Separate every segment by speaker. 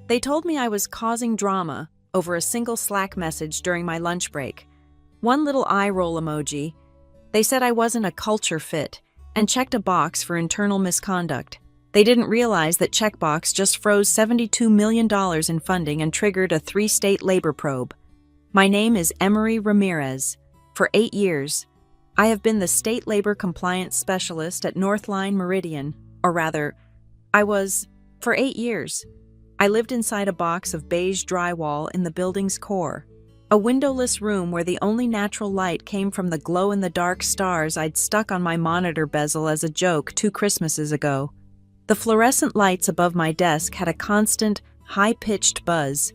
Speaker 1: They told me I was causing drama over a single Slack message during my lunch break. One little eye roll emoji. They said I wasn't a culture fit and checked a box for internal misconduct. They didn't realize that checkbox just froze $72 million in funding and triggered a 3-state labor probe. My name is Emery Ramirez. For 8 years, I have been the State Labor Compliance Specialist at Northline Meridian, or rather, I was for 8 years. I lived inside a box of beige drywall in the building's core, a windowless room where the only natural light came from the glow-in-the-dark stars I'd stuck on my monitor bezel as a joke 2 Christmases ago. The fluorescent lights above my desk had a constant, high-pitched buzz,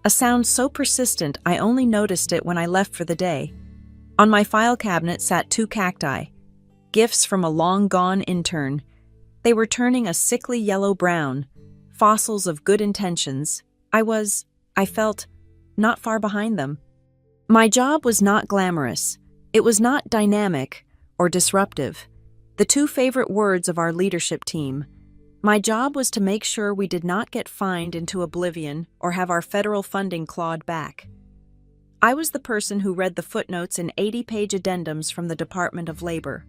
Speaker 1: a sound so persistent I only noticed it when I left for the day. On my file cabinet sat 2 cacti, gifts from a long-gone intern. They were turning a sickly yellow-brown, fossils of good intentions. I felt, not far behind them. My job was not glamorous. It was not dynamic or disruptive, the 2 favorite words of our leadership team. My job was to make sure we did not get fined into oblivion or have our federal funding clawed back. I was the person who read the footnotes in 80-page addendums from the Department of Labor.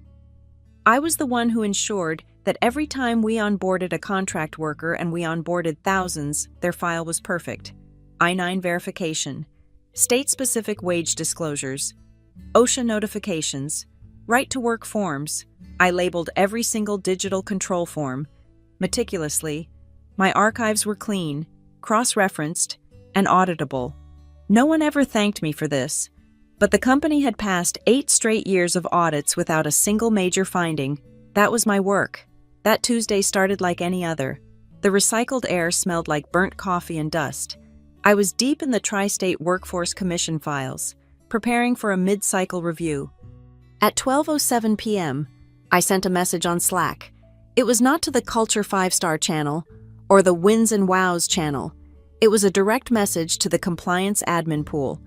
Speaker 1: I was the one who ensured that every time we onboarded a contract worker, and we onboarded thousands, their file was perfect. I-9 verification, state-specific wage disclosures, OSHA notifications, right-to-work forms. I labeled every single digital control form, meticulously. My archives were clean, cross-referenced, and auditable. No one ever thanked me for this, but the company had passed 8 straight years of audits without a single major finding. That was my work. That Tuesday started like any other. The recycled air smelled like burnt coffee and dust. I was deep in the Tri-State Workforce Commission files, preparing for a mid-cycle review. At 12:07 p.m., I sent a message on Slack. It was not to the Culture 5-Star channel or the Wins and Wows channel. It was a direct message to the Compliance Admin Pool,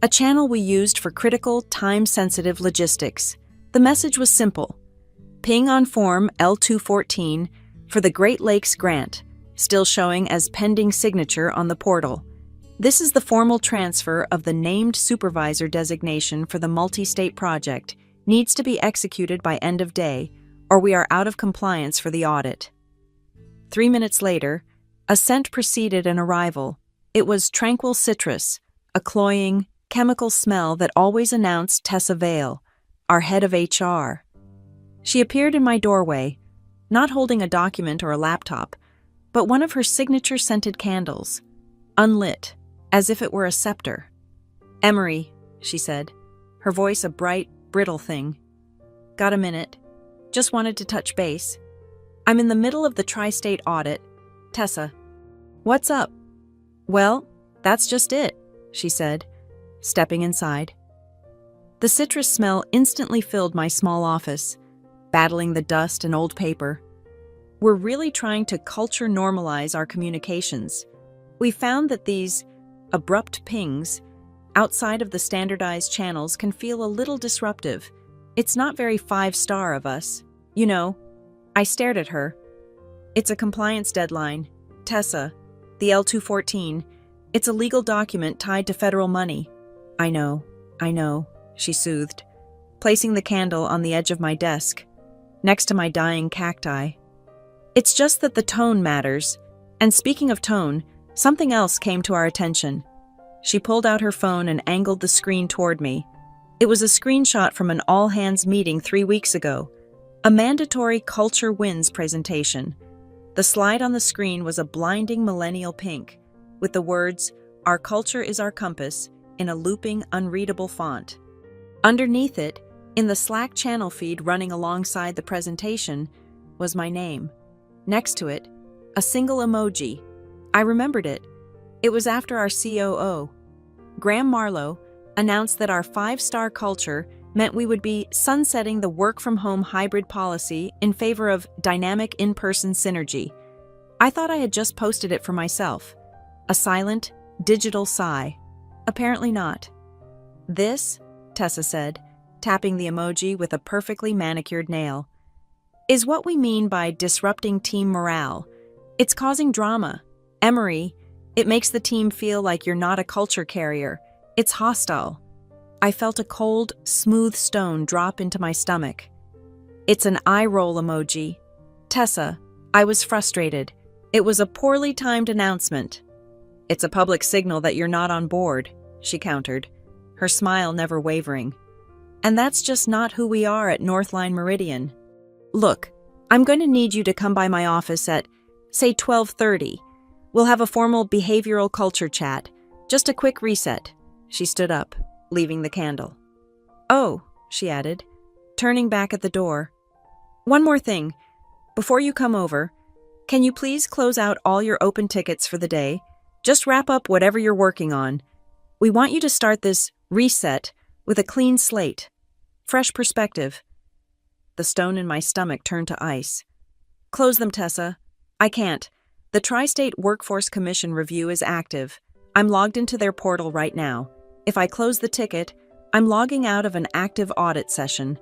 Speaker 1: a channel we used for critical, time-sensitive logistics. The message was simple. Ping on Form L214 for the Great Lakes Grant, still showing as pending signature on the portal. This is the formal transfer of the named supervisor designation for the multi-state project. Needs to be executed by end of day, or we are out of compliance for the audit. 3 minutes later, a scent preceded an arrival. It was tranquil citrus, a cloying, chemical smell that always announced Tessa Vale, our head of HR. She appeared in my doorway, not holding a document or a laptop, but one of her signature-scented candles, unlit, as if it were a scepter. "Emery," she said, her voice a bright, brittle thing. "Got a minute? Just wanted to touch base. I'm in the middle of the tri-state audit. Tessa." "What's up?" "Well, that's just it," she said, stepping inside. The citrus smell instantly filled my small office, battling the dust and old paper. We're really trying to culture normalize our communications. We found that these abrupt pings outside of the standardized channels can feel a little disruptive. It's not very 5-star of us. You know, I stared at her. "It's a compliance deadline. Tessa, the L214. It's a legal document tied to federal money." I know, she soothed, placing the candle on the edge of my desk, next to my dying cacti. "It's just that the tone matters. And speaking of tone, something else came to our attention." She pulled out her phone and angled the screen toward me. It was a screenshot from an all-hands meeting 3 weeks ago, a mandatory Culture Wins presentation. The slide on the screen was a blinding millennial pink, with the words, "Our culture is our compass," in a looping, unreadable font. Underneath it, in the Slack channel feed running alongside the presentation, was my name. Next to it, a single emoji. I remembered it. It was after our COO, Graham Marlowe, announced that our 5-star culture meant we would be sunsetting the work-from-home hybrid policy in favor of dynamic in-person synergy. I thought I had just posted it for myself. A silent, digital sigh. Apparently not. "This," Tessa said, tapping the emoji with a perfectly manicured nail, "is what we mean by disrupting team morale. It's causing drama. Emery, It makes the team feel like you're not a culture carrier. It's hostile. I felt a cold, smooth stone drop into my stomach. It's an eye roll emoji. Tessa, I was frustrated. It was a poorly timed announcement. It's a public signal that you're not on board, she countered, her smile never wavering. And that's just not who we are at Northline Meridian. Look, I'm going to need you to come by my office at, say, 12:30. We'll have a formal behavioral culture chat. Just a quick reset. She stood up, leaving the candle. Oh, she added, turning back at the door. One more thing. Before you come over, can you please close out all your open tickets for the day? Just wrap up whatever you're working on. We want you to start this reset with a clean slate. Fresh perspective. The stone in my stomach turned to ice. Close them, Tessa. I can't. The Tri-State Workforce Commission review is active. I'm logged into their portal right now. If I close the ticket, I'm logging out of an active audit session.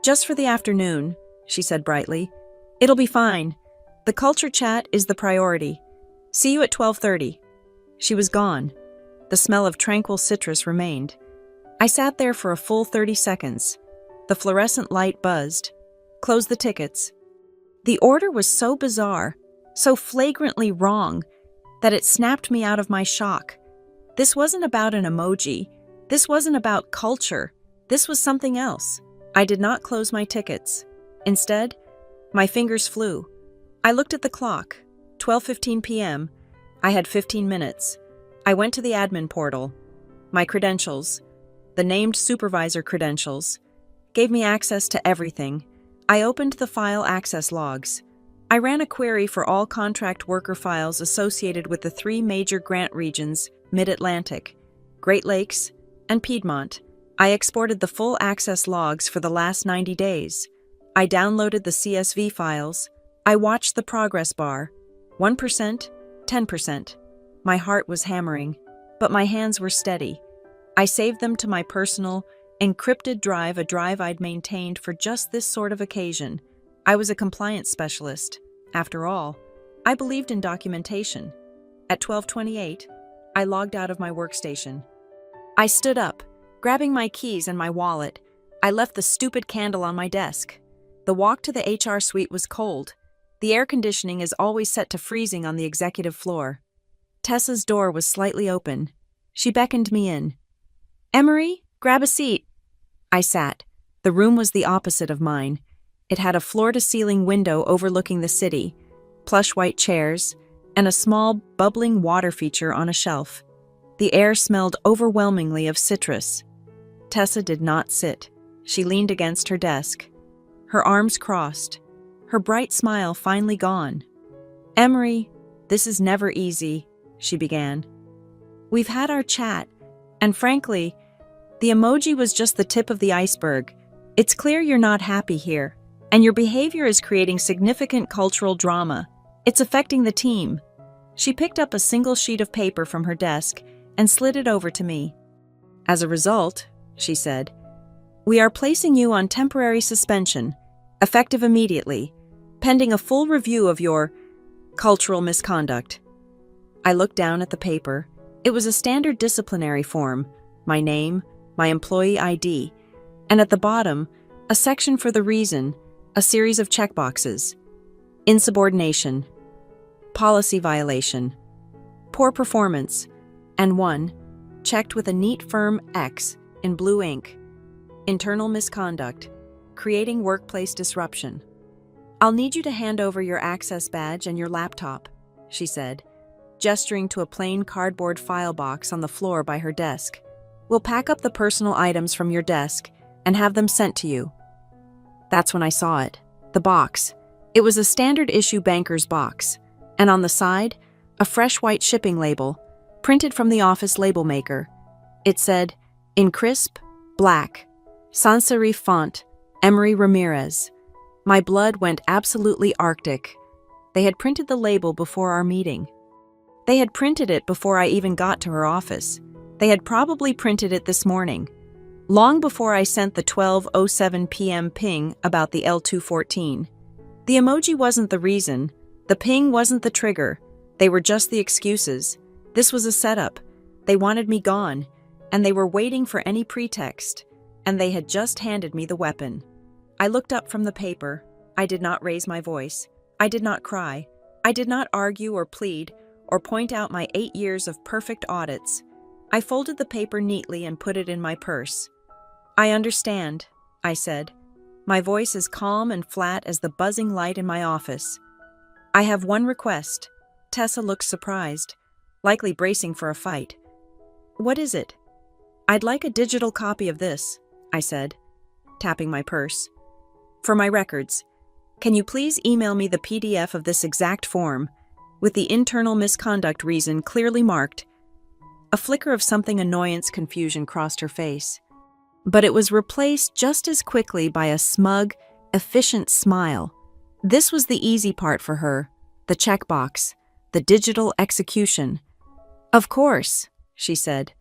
Speaker 1: Just for the afternoon, she said brightly. It'll be fine. The culture chat is the priority. See you at 12:30. She was gone. The smell of tranquil citrus remained. I sat there for a full 30 seconds. The fluorescent light buzzed. Close the tickets. The order was so bizarre, so flagrantly wrong, that it snapped me out of my shock. This wasn't about an emoji. This wasn't about culture. This was something else. I did not close my tickets. Instead, my fingers flew. I looked at the clock. 12:15 p.m. I had 15 minutes. I went to the admin portal. My credentials, the named supervisor credentials, gave me access to everything. I opened the file access logs. I ran a query for all contract worker files associated with the 3 major grant regions, Mid-Atlantic, Great Lakes, and Piedmont. I exported the full access logs for the last 90 days. I downloaded the CSV files. I watched the progress bar. 1%, 10%. My heart was hammering, but my hands were steady. I saved them to my personal, encrypted drive, a drive I'd maintained for just this sort of occasion. I was a compliance specialist. After all, I believed in documentation. At 12:28, I logged out of my workstation. I stood up, grabbing my keys and my wallet. I left the stupid candle on my desk. The walk to the HR suite was cold. The air conditioning is always set to freezing on the executive floor. Tessa's door was slightly open. She beckoned me in. Emery, grab a seat. I sat. The room was the opposite of mine. It had a floor-to-ceiling window overlooking the city, plush white chairs, and a small, bubbling water feature on a shelf. The air smelled overwhelmingly of citrus. Tessa did not sit. She leaned against her desk, her arms crossed, her bright smile finally gone. Emery, this is never easy, she began. We've had our chat, and frankly, the emoji was just the tip of the iceberg. It's clear you're not happy here, and your behavior is creating significant cultural drama. It's affecting the team. She picked up a single sheet of paper from her desk and slid it over to me. As a result, she said, we are placing you on temporary suspension, effective immediately, pending a full review of your cultural misconduct. I looked down at the paper. It was a standard disciplinary form, my name, my employee ID, and at the bottom, a section for the reason, a series of checkboxes. Insubordination, policy violation, poor performance, and one, checked with a neat firm X in blue ink. Internal misconduct, creating workplace disruption. I'll need you to hand over your access badge and your laptop, she said, gesturing to a plain cardboard file box on the floor by her desk. We'll pack up the personal items from your desk and have them sent to you. That's when I saw it, the box. It was a standard issue banker's box, and on the side, a fresh white shipping label, printed from the office label maker. It said, in crisp, black, sans serif font, Emery Ramirez. My blood went absolutely arctic. They had printed the label before our meeting. They had printed it before I even got to her office. They had probably printed it this morning, long before I sent the 12:07 p.m. ping about the L214. The emoji wasn't the reason. The ping wasn't the trigger. They were just the excuses. This was a setup. They wanted me gone, and they were waiting for any pretext, and they had just handed me the weapon. I looked up from the paper. I did not raise my voice. I did not cry. I did not argue or plead or point out my 8 years of perfect audits. I folded the paper neatly and put it in my purse. "I understand," I said, my voice as calm and flat as the buzzing light in my office. "I have one request." Tessa looked surprised, likely bracing for a fight. "What is it?" "I'd like a digital copy of this," I said, tapping my purse. "For my records. Can you please email me the PDF of this exact form, with the internal misconduct reason clearly marked?" A flicker of something annoyance confusion crossed her face, but it was replaced just as quickly by a smug, efficient smile. This was the easy part for her, the checkbox, the digital execution. "Of course," she said.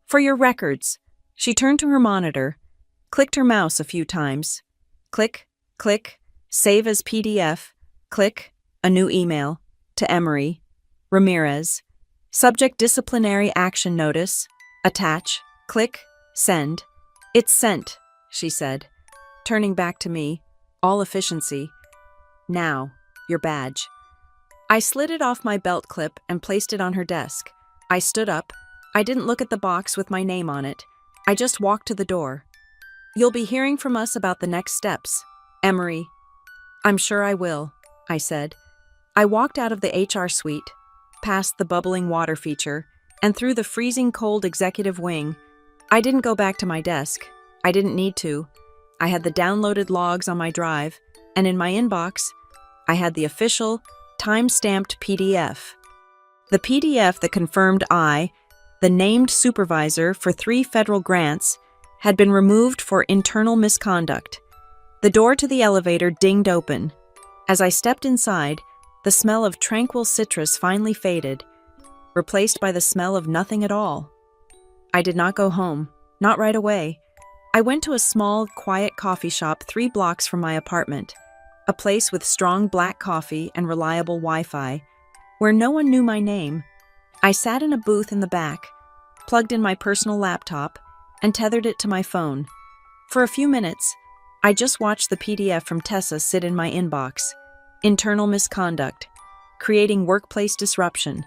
Speaker 1: "For your records." She turned to her monitor, clicked her mouse a few times. Click, click, save as PDF, click, a new email, to Emery, Ramirez. Subject disciplinary action notice, attach, click, send. "It's sent," she said, turning back to me, all efficiency. "Now, your badge." I slid it off my belt clip and placed it on her desk. I stood up. I didn't look at the box with my name on it. I just walked to the door. "You'll be hearing from us about the next steps, Emery." "I'm sure I will," I said. I walked out of the HR suite, past the bubbling water feature, and through the freezing cold executive wing. I didn't go back to my desk. I didn't need to. I had the downloaded logs on my drive, and in my inbox, I had the official, time-stamped PDF. The PDF that confirmed I, the named supervisor for 3 federal grants, had been removed for internal misconduct. The door to the elevator dinged open. As I stepped inside, the smell of tranquil citrus finally faded, replaced by the smell of nothing at all. I did not go home, not right away. I went to a small, quiet coffee shop 3 blocks from my apartment, a place with strong black coffee and reliable Wi-Fi, where no one knew my name. I sat in a booth in the back, plugged in my personal laptop, and tethered it to my phone. For a few minutes, I just watched the PDF from Tessa sit in my inbox. Internal misconduct, creating workplace disruption.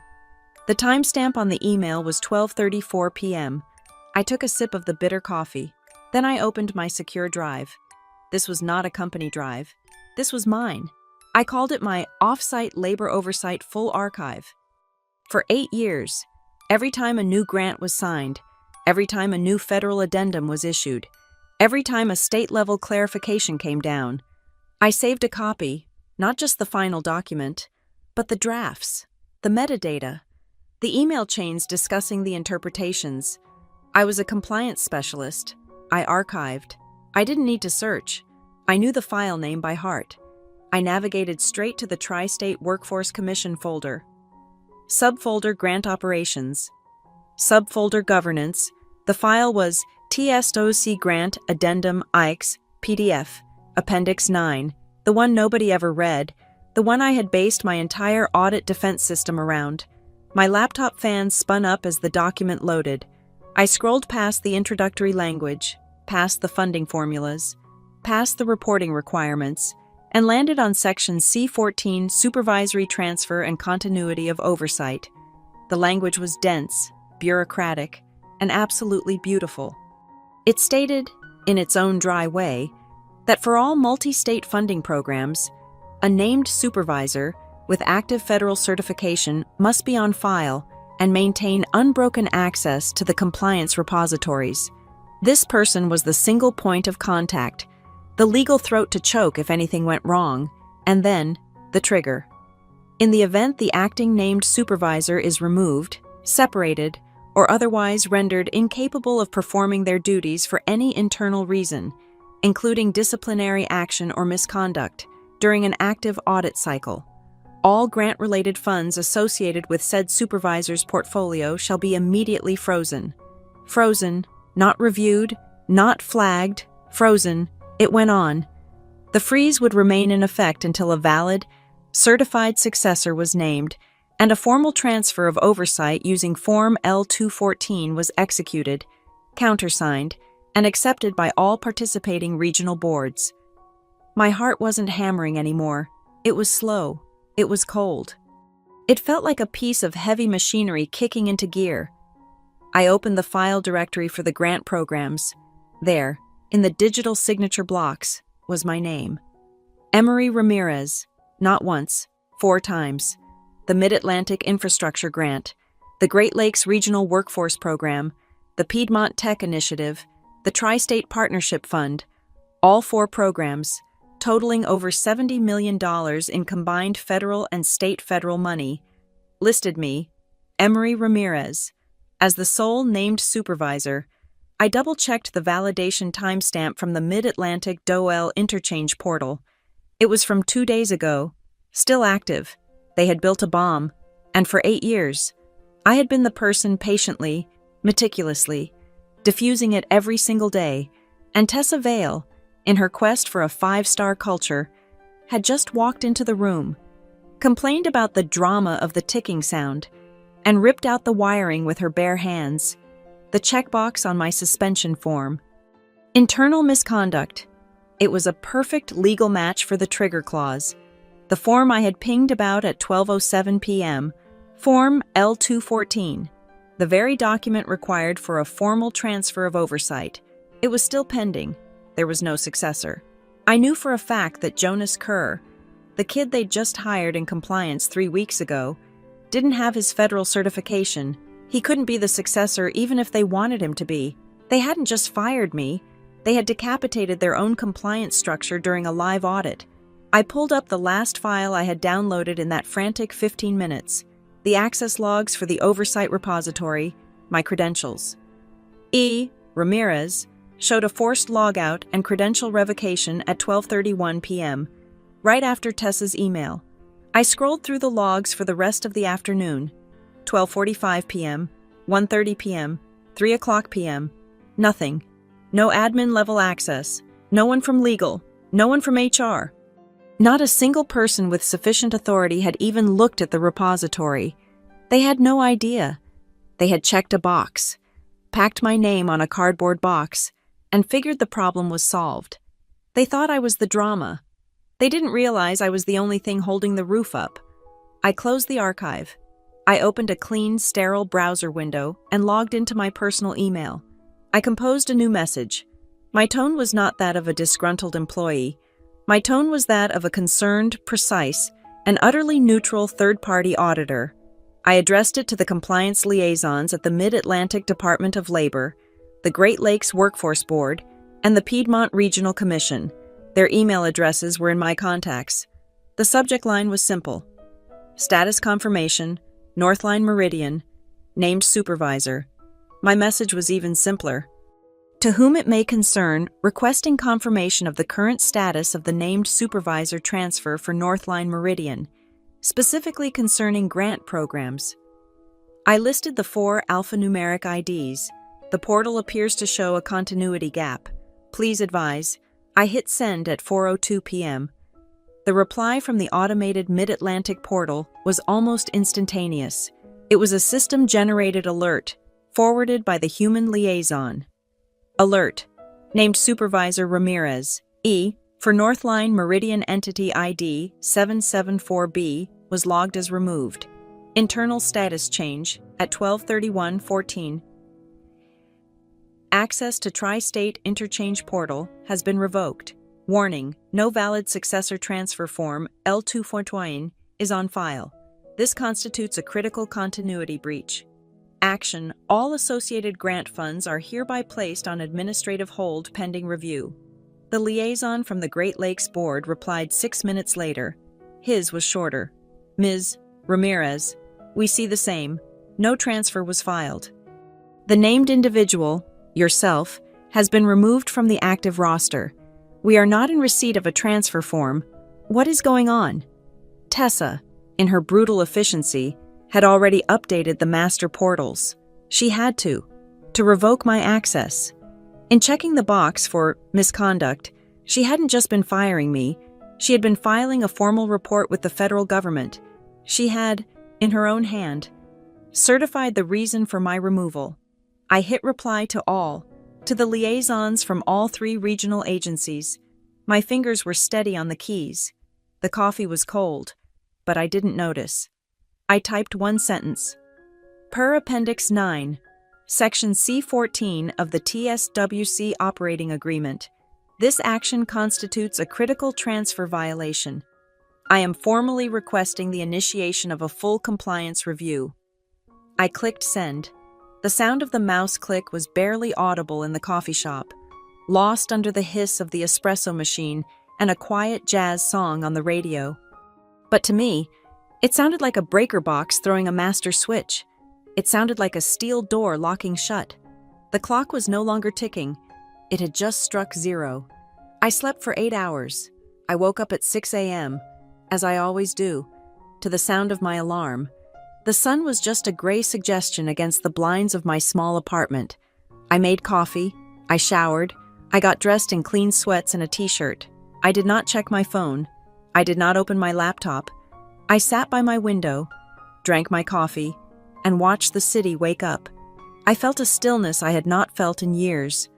Speaker 1: The timestamp on the email was 12:34 p.m. I took a sip of the bitter coffee. Then I opened my secure drive. This was not a company drive. This was mine. I called it my off-site labor oversight full archive. For 8 years, every time a new grant was signed, every time a new federal addendum was issued, every time a state-level clarification came down, I saved a copy. Not just the final document, but the drafts, the metadata, the email chains discussing the interpretations. I was a compliance specialist. I archived. I didn't need to search. I knew the file name by heart. I navigated straight to the Tri-State Workforce Commission folder. Subfolder Grant Operations. Subfolder Governance. The file was TSOC Grant Addendum IX PDF, Appendix 9. The one nobody ever read, the one I had based my entire audit defense system around. My laptop fan spun up as the document loaded. I scrolled past the introductory language, past the funding formulas, past the reporting requirements, and landed on section C14, Supervisory Transfer and Continuity of Oversight. The language was dense, bureaucratic, and absolutely beautiful. It stated, in its own dry way, that for all multi-state funding programs, a named supervisor with active federal certification must be on file and maintain unbroken access to the compliance repositories. This person was the single point of contact, the legal throat to choke if anything went wrong, and then the trigger. In the event the acting named supervisor is removed, separated, or otherwise rendered incapable of performing their duties for any internal reason, including disciplinary action or misconduct, during an active audit cycle, all grant-related funds associated with said supervisor's portfolio shall be immediately frozen. Frozen, not reviewed, not flagged, frozen, it went on. The freeze would remain in effect until a valid, certified successor was named, and a formal transfer of oversight using Form L-214 was executed, countersigned, and accepted by all participating regional boards. My heart wasn't hammering anymore. It was slow. It was cold. It felt like a piece of heavy machinery kicking into gear. I opened the file directory for the grant programs. There, in the digital signature blocks, was my name. Emery Ramirez, not once, 4 times. The Mid-Atlantic Infrastructure Grant, the Great Lakes Regional Workforce Program, the Piedmont Tech Initiative, the Tri-State Partnership Fund, all 4 programs, totaling over $70 million in combined federal and state federal money, listed me, Emery Ramirez, as the sole named supervisor. I double-checked the validation timestamp from the Mid-Atlantic DOL interchange portal. It was from 2 days ago, still active. They had built a bomb, and for 8 years, I had been the person patiently, meticulously, diffusing it every single day, and Tessa Vale, in her quest for a 5-star culture, had just walked into the room, complained about the drama of the ticking sound, and ripped out the wiring with her bare hands, the checkbox on my suspension form. Internal misconduct. It was a perfect legal match for the trigger clause. The form I had pinged about at 12:07 p.m., Form L-214, the very document required for a formal transfer of oversight. It was still pending. There was no successor. I knew for a fact that Jonas Kerr, the kid they'd just hired in compliance 3 weeks ago, didn't have his federal certification. He couldn't be the successor even if they wanted him to be. They hadn't just fired me. They had decapitated their own compliance structure during a live audit. I pulled up the last file I had downloaded in that frantic 15 minutes, the access logs for the oversight repository, my credentials. E. Ramirez showed a forced logout and credential revocation at 12:31 p.m., right after Tessa's email. I scrolled through the logs for the rest of the afternoon, 12:45 p.m., 1:30 p.m., 3 o'clock p.m. Nothing. No admin-level access. No one from legal. No one from HR. Not a single person with sufficient authority had even looked at the repository. They had no idea. They had checked a box, packed my name on a cardboard box, and figured the problem was solved. They thought I was the drama. They didn't realize I was the only thing holding the roof up. I closed the archive. I opened a clean, sterile browser window and logged into my personal email. I composed a new message. My tone was not that of a disgruntled employee. My tone was that of a concerned, precise, and utterly neutral third-party auditor. I addressed it to the compliance liaisons at the Mid-Atlantic Department of Labor, the Great Lakes Workforce Board, and the Piedmont Regional Commission. Their email addresses were in my contacts. The subject line was simple. Status confirmation, Northline Meridian, named supervisor. My message was even simpler. To whom it may concern, requesting confirmation of the current status of the named supervisor transfer for Northline Meridian, specifically concerning grant programs. I listed the 4 alphanumeric IDs. The portal appears to show a continuity gap. Please advise. I hit send at 4:02 p.m. The reply from the automated Mid-Atlantic portal was almost instantaneous. It was a system-generated alert, forwarded by the human liaison. Alert. Named Supervisor Ramirez, E, for Northline Meridian Entity ID 774B, was logged as removed. Internal status change at 12/31/14. Access to Tri-State Interchange Portal has been revoked. Warning, no valid successor transfer form L-214 is on file. This constitutes a critical continuity breach. Action, all associated grant funds are hereby placed on administrative hold pending review. The liaison from the Great Lakes Board replied 6 minutes later. His was shorter. Ms. Ramirez, we see the same. No transfer was filed. The named individual, yourself, has been removed from the active roster. We are not in receipt of a transfer form. What is going on? Tessa, in her brutal efficiency, had already updated the master portals. She had to revoke my access. In checking the box for misconduct, she hadn't just been firing me, she had been filing a formal report with the federal government. She had in her own hand, certified the reason for my removal. I hit reply to all, to the liaisons from all 3 regional agencies. My fingers were steady on the keys. The coffee was cold, but I didn't notice. I typed one sentence. Per Appendix 9, Section C14 of the TSWC Operating Agreement, this action constitutes a critical transfer violation. I am formally requesting the initiation of a full compliance review. I clicked send. The sound of the mouse click was barely audible in the coffee shop, lost under the hiss of the espresso machine and a quiet jazz song on the radio. But to me, it sounded like a breaker box throwing a master switch. It sounded like a steel door locking shut. The clock was no longer ticking. It had just struck 0. I slept for 8 hours. I woke up at 6 a.m., as I always do, to the sound of my alarm. The sun was just a gray suggestion against the blinds of my small apartment. I made coffee. I showered. I got dressed in clean sweats and a t-shirt. I did not check my phone. I did not open my laptop. I sat by my window, drank my coffee, and watched the city wake up. I felt a stillness I had not felt in years.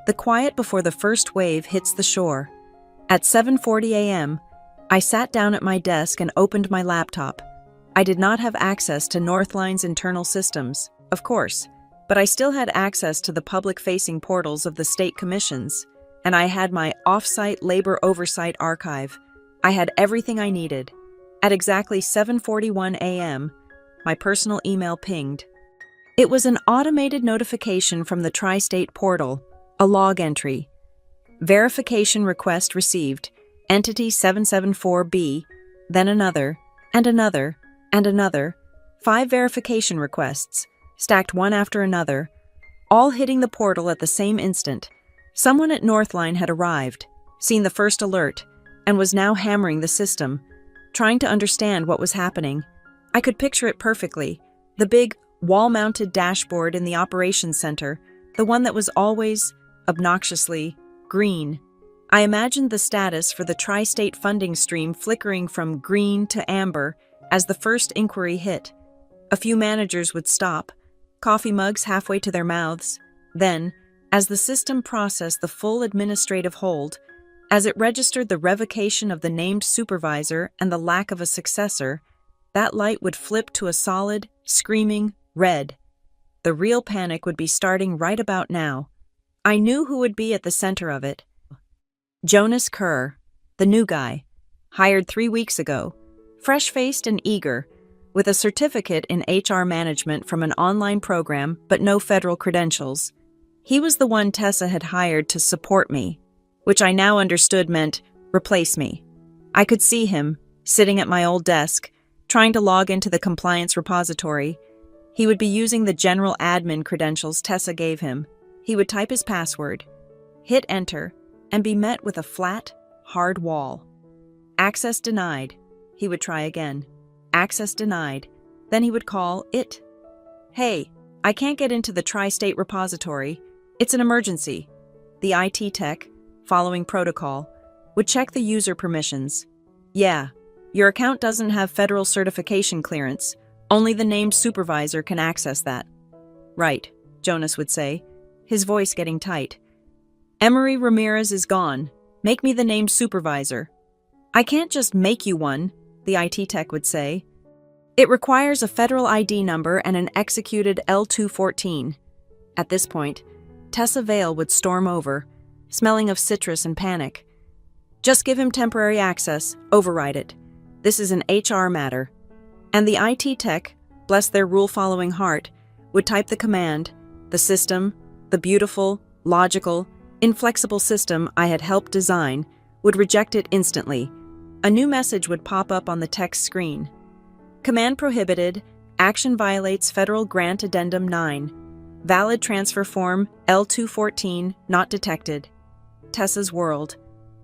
Speaker 1: The quiet before the first wave hits the shore. At 7:40 a.m., I sat down at my desk and opened my laptop. I did not have access to Northline's internal systems, of course, but I still had access to the public-facing portals of the state commissions, and I had my off-site labor oversight archive. I had everything I needed. At exactly 7:41 a.m., my personal email pinged. It was an automated notification from the Tri-State portal, a log entry. Verification request received, entity 774B, then another, and another, and another, 5 verification requests, stacked one after another, all hitting the portal at the same instant. Someone at Northline had arrived, seen the first alert, and was now hammering the system, trying to understand what was happening. I could picture it perfectly, the big, wall-mounted dashboard in the operations center, the one that was always, obnoxiously, green. I imagined the status for the Tri-State funding stream flickering from green to amber as the first inquiry hit. A few managers would stop, coffee mugs halfway to their mouths. Then, as the system processed the full administrative hold, as it registered the revocation of the named supervisor and the lack of a successor, that light would flip to a solid, screaming red. The real panic would be starting right about now. I knew who would be at the center of it. Jonas Kerr, the new guy, hired 3 weeks ago, fresh-faced and eager, with a certificate in HR management from an online program but no federal credentials. He was the one Tessa had hired to support me, which I now understood meant replace me. I could see him, sitting at my old desk, trying to log into the compliance repository. He would be using the general admin credentials Tessa gave him. He would type his password, hit enter, and be met with a flat, hard wall. Access denied. He would try again. Access denied. Then he would call it. Hey, I can't get into the Tri-State repository. It's an emergency. The IT tech, following protocol, would check the user permissions. Yeah, your account doesn't have federal certification clearance. Only the named supervisor can access that. Right, Jonas would say, his voice getting tight. Emery Ramirez is gone. Make me the named supervisor. I can't just make you one, the IT tech would say. It requires a federal ID number and an executed L214. At this point, Tessa Vale would storm over, smelling of citrus and panic. Just give him temporary access, override it. This is an HR matter. And the IT tech, bless their rule-following heart, would type the command, the system, the beautiful, logical, inflexible system I had helped design, would reject it instantly. A new message would pop up on the text screen. Command prohibited, action violates Federal Grant Addendum 9. Valid transfer form L214 not detected. Tessa's world.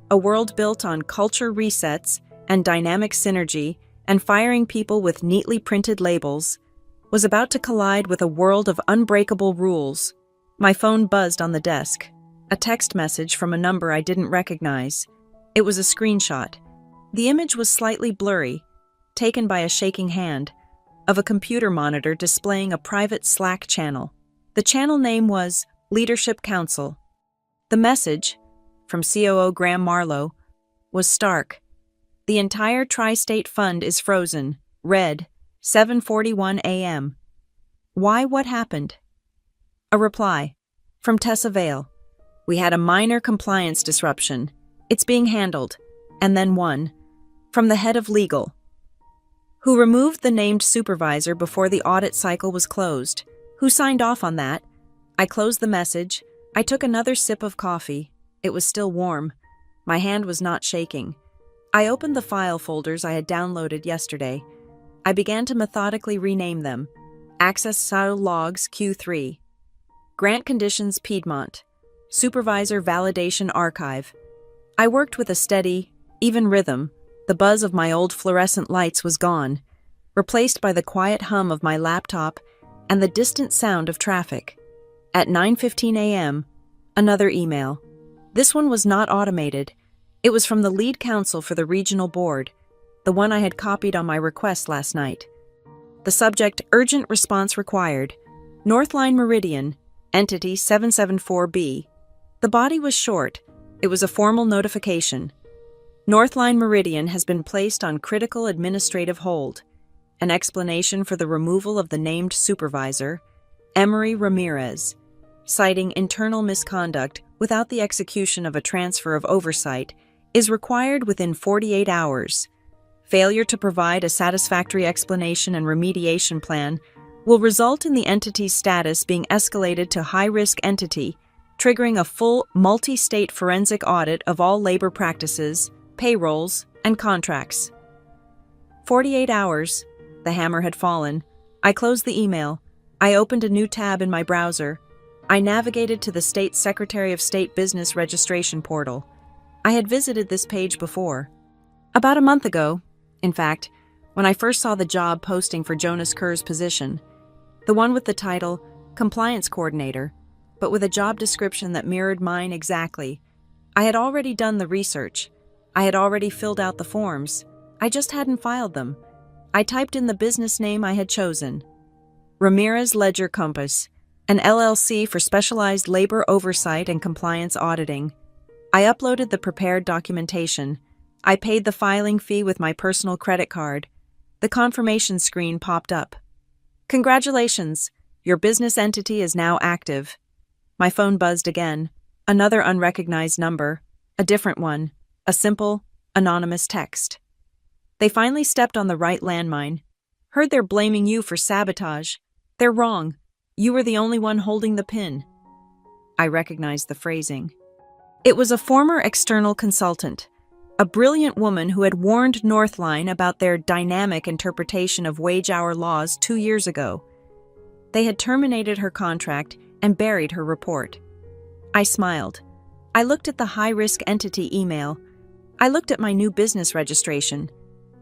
Speaker 1: A world built on culture resets and dynamic synergy and firing people with neatly printed labels, was about to collide with a world of unbreakable rules. My phone buzzed on the desk. A text message from a number I didn't recognize. It was a screenshot. The image was slightly blurry, taken by a shaking hand. of a computer monitor displaying a private Slack channel. The channel name was Leadership Council. The message, from COO Graham Marlowe, was stark. The entire Tri-State Fund is frozen. Red, 7:41 a.m. Why? What happened? A reply, from Tessa Vale. We had a minor compliance disruption. It's being handled. And then one, from the head of legal, who removed the named supervisor before the audit cycle was closed. Who signed off on that? I closed the message. I took another sip of coffee. It was still warm. My hand was not shaking. I opened the file folders I had downloaded yesterday. I began to methodically rename them. Access Style Logs Q3. Grant Conditions Piedmont. Supervisor Validation Archive. I worked with a steady, even rhythm. The buzz of my old fluorescent lights was gone, replaced by the quiet hum of my laptop and the distant sound of traffic. At 9:15 a.m., another email. This one was not automated. It was from the lead counsel for the regional board, the one I had copied on my request last night. The subject, urgent response required. Northline Meridian, entity 774B. The body was short. It was a formal notification. Northline Meridian has been placed on critical administrative hold. An explanation for the removal of the named supervisor, Emery Ramirez, citing internal misconduct without the execution of a transfer of oversight, is required within 48 hours. Failure to provide a satisfactory explanation and remediation plan will result in the entity's status being escalated to high-risk entity, triggering a full multi-state forensic audit of all labor practices, payrolls, and contracts. 48 hours. The hammer had fallen. I closed the email. I opened a new tab in my browser. I navigated to the State Secretary of State Business Registration portal. I had visited this page before. About a month ago, in fact, when I first saw the job posting for Jonas Kerr's position, the one with the title Compliance Coordinator, but with a job description that mirrored mine exactly. I had already done the research. I had already filled out the forms. I just hadn't filed them. I typed in the business name I had chosen. Ramirez Ledger Compass, an LLC for specialized labor oversight and compliance auditing. I uploaded the prepared documentation. I paid the filing fee with my personal credit card. The confirmation screen popped up. Congratulations, your business entity is now active. My phone buzzed again. Another unrecognized number, a different one, a simple, anonymous text. They finally stepped on the right landmine. Heard they're blaming you for sabotage. They're wrong. You were the only one holding the pin. I recognized the phrasing. It was a former external consultant, a brilliant woman who had warned Northline about their dynamic interpretation of wage-hour laws 2 years ago. They had terminated her contract and buried her report. I smiled. I looked at the high-risk entity email. I looked at my new business registration.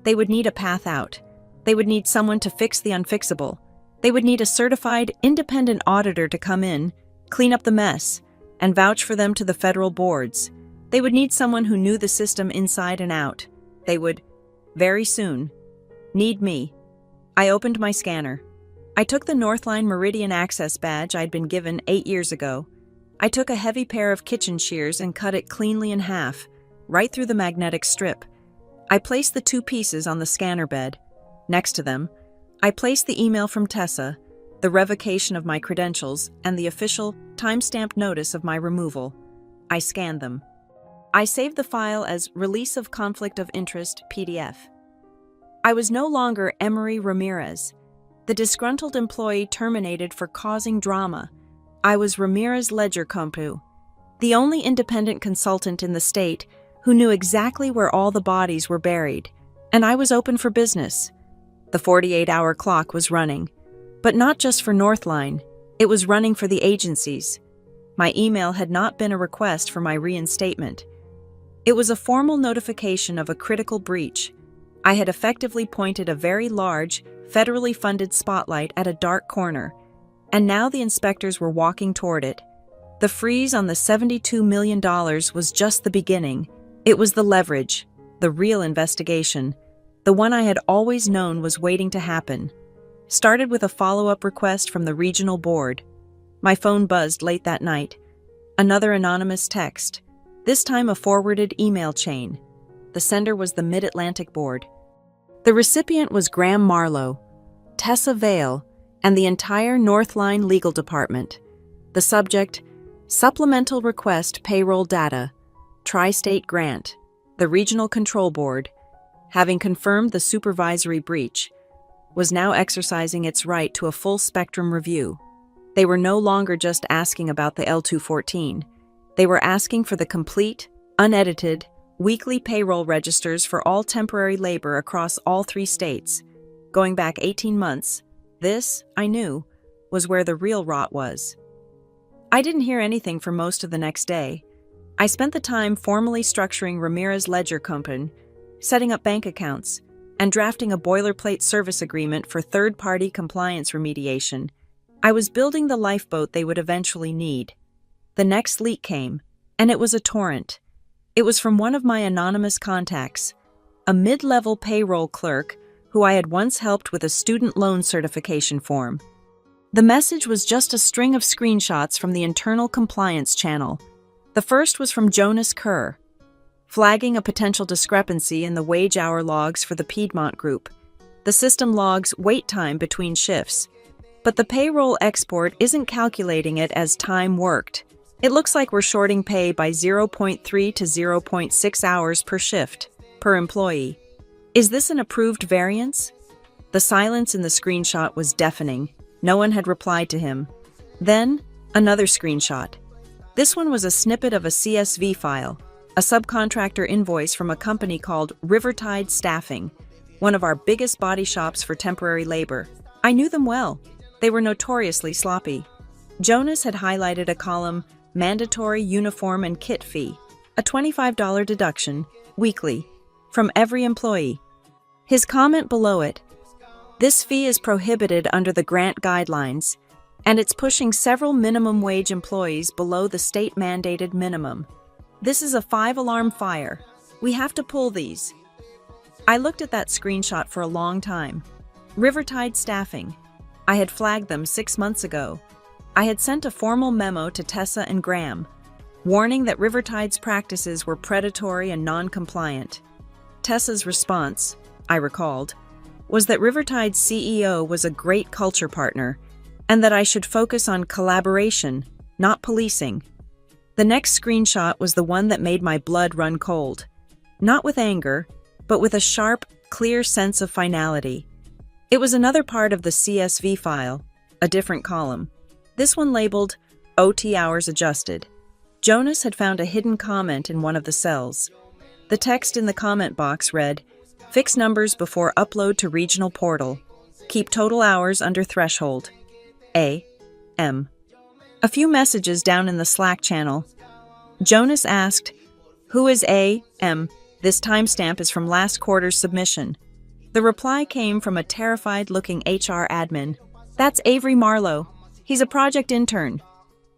Speaker 1: They would need a path out. They would need someone to fix the unfixable. They would need a certified, independent auditor to come in, clean up the mess, and vouch for them to the federal boards. They would need someone who knew the system inside and out. They would, very soon, need me. I opened my scanner. I took the Northline Meridian Access badge I'd been given 8 years ago. I took a heavy pair of kitchen shears and cut it cleanly in half, right through the magnetic strip. I placed the 2 pieces on the scanner bed. Next to them, I placed the email from Tessa, the revocation of my credentials, and the official, time-stamped notice of my removal. I scanned them. I saved the file as Release of Conflict of Interest PDF. I was no longer Emery Ramirez, the disgruntled employee terminated for causing drama. I was Ramirez Ledger Company, the only independent consultant in the state who knew exactly where all the bodies were buried, and I was open for business. The 48-hour clock was running, but not just for Northline, it was running for the agencies. My email had not been a request for my reinstatement. It was a formal notification of a critical breach. I had effectively pointed a very large, federally funded spotlight at a dark corner, and now the inspectors were walking toward it. The freeze on the $72 million was just the beginning. It was the leverage, the real investigation, the one I had always known was waiting to happen. Started with a follow-up request from the regional board. My phone buzzed late that night. Another anonymous text, this time a forwarded email chain. The sender was the Mid-Atlantic Board. The recipient was Graham Marlowe, Tessa Vale, and the entire Northline Legal Department. The subject, Supplemental Request Payroll Data, Tri-State Grant. The Regional Control Board, having confirmed the supervisory breach, was now exercising its right to a full-spectrum review. They were no longer just asking about the L214. They were asking for the complete, unedited, weekly payroll registers for all temporary labor across all 3 states. Going back 18 months, this, I knew, was where the real rot was. I didn't hear anything for most of the next day. I spent the time formally structuring Ramirez Ledger Company, setting up bank accounts, and drafting a boilerplate service agreement for third-party compliance remediation. I was building the lifeboat they would eventually need. The next leak came, and it was a torrent. It was from one of my anonymous contacts, a mid-level payroll clerk who I had once helped with a student loan certification form. The message was just a string of screenshots from the internal compliance channel. The first was from Jonas Kerr, flagging a potential discrepancy in the wage hour logs for the Piedmont Group. The system logs wait time between shifts, but the payroll export isn't calculating it as time worked. It looks like we're shorting pay by 0.3 to 0.6 hours per shift, per employee. Is this an approved variance? The silence in the screenshot was deafening. No one had replied to him. Then, another screenshot. This one was a snippet of a CSV file, a subcontractor invoice from a company called Rivertide Staffing, one of our biggest body shops for temporary labor. I knew them well. They were notoriously sloppy. Jonas had highlighted a column, Mandatory Uniform and Kit Fee, a $25 deduction, weekly, from every employee. His comment below it, this fee is prohibited under the grant guidelines, and it's pushing several minimum wage employees below the state-mandated minimum. This is a 5-alarm fire. We have to pull these. I looked at that screenshot for a long time. Rivertide Staffing. I had flagged them 6 months ago. I had sent a formal memo to Tessa and Graham, warning that Rivertide's practices were predatory and non-compliant. Tessa's response, I recalled, was that Rivertide's CEO was a great culture partner, and that I should focus on collaboration, not policing. The next screenshot was the one that made my blood run cold. Not with anger, but with a sharp, clear sense of finality. It was another part of the CSV file, a different column. This one labeled, OT hours adjusted. Jonas had found a hidden comment in one of the cells. The text in the comment box read, fix numbers before upload to regional portal. Keep total hours under threshold. A.M. A few messages down in the Slack channel. Jonas asked, who is A.M.? This timestamp is from last quarter's submission. The reply came from a terrified-looking HR admin. That's Avery Marlowe. He's a project intern.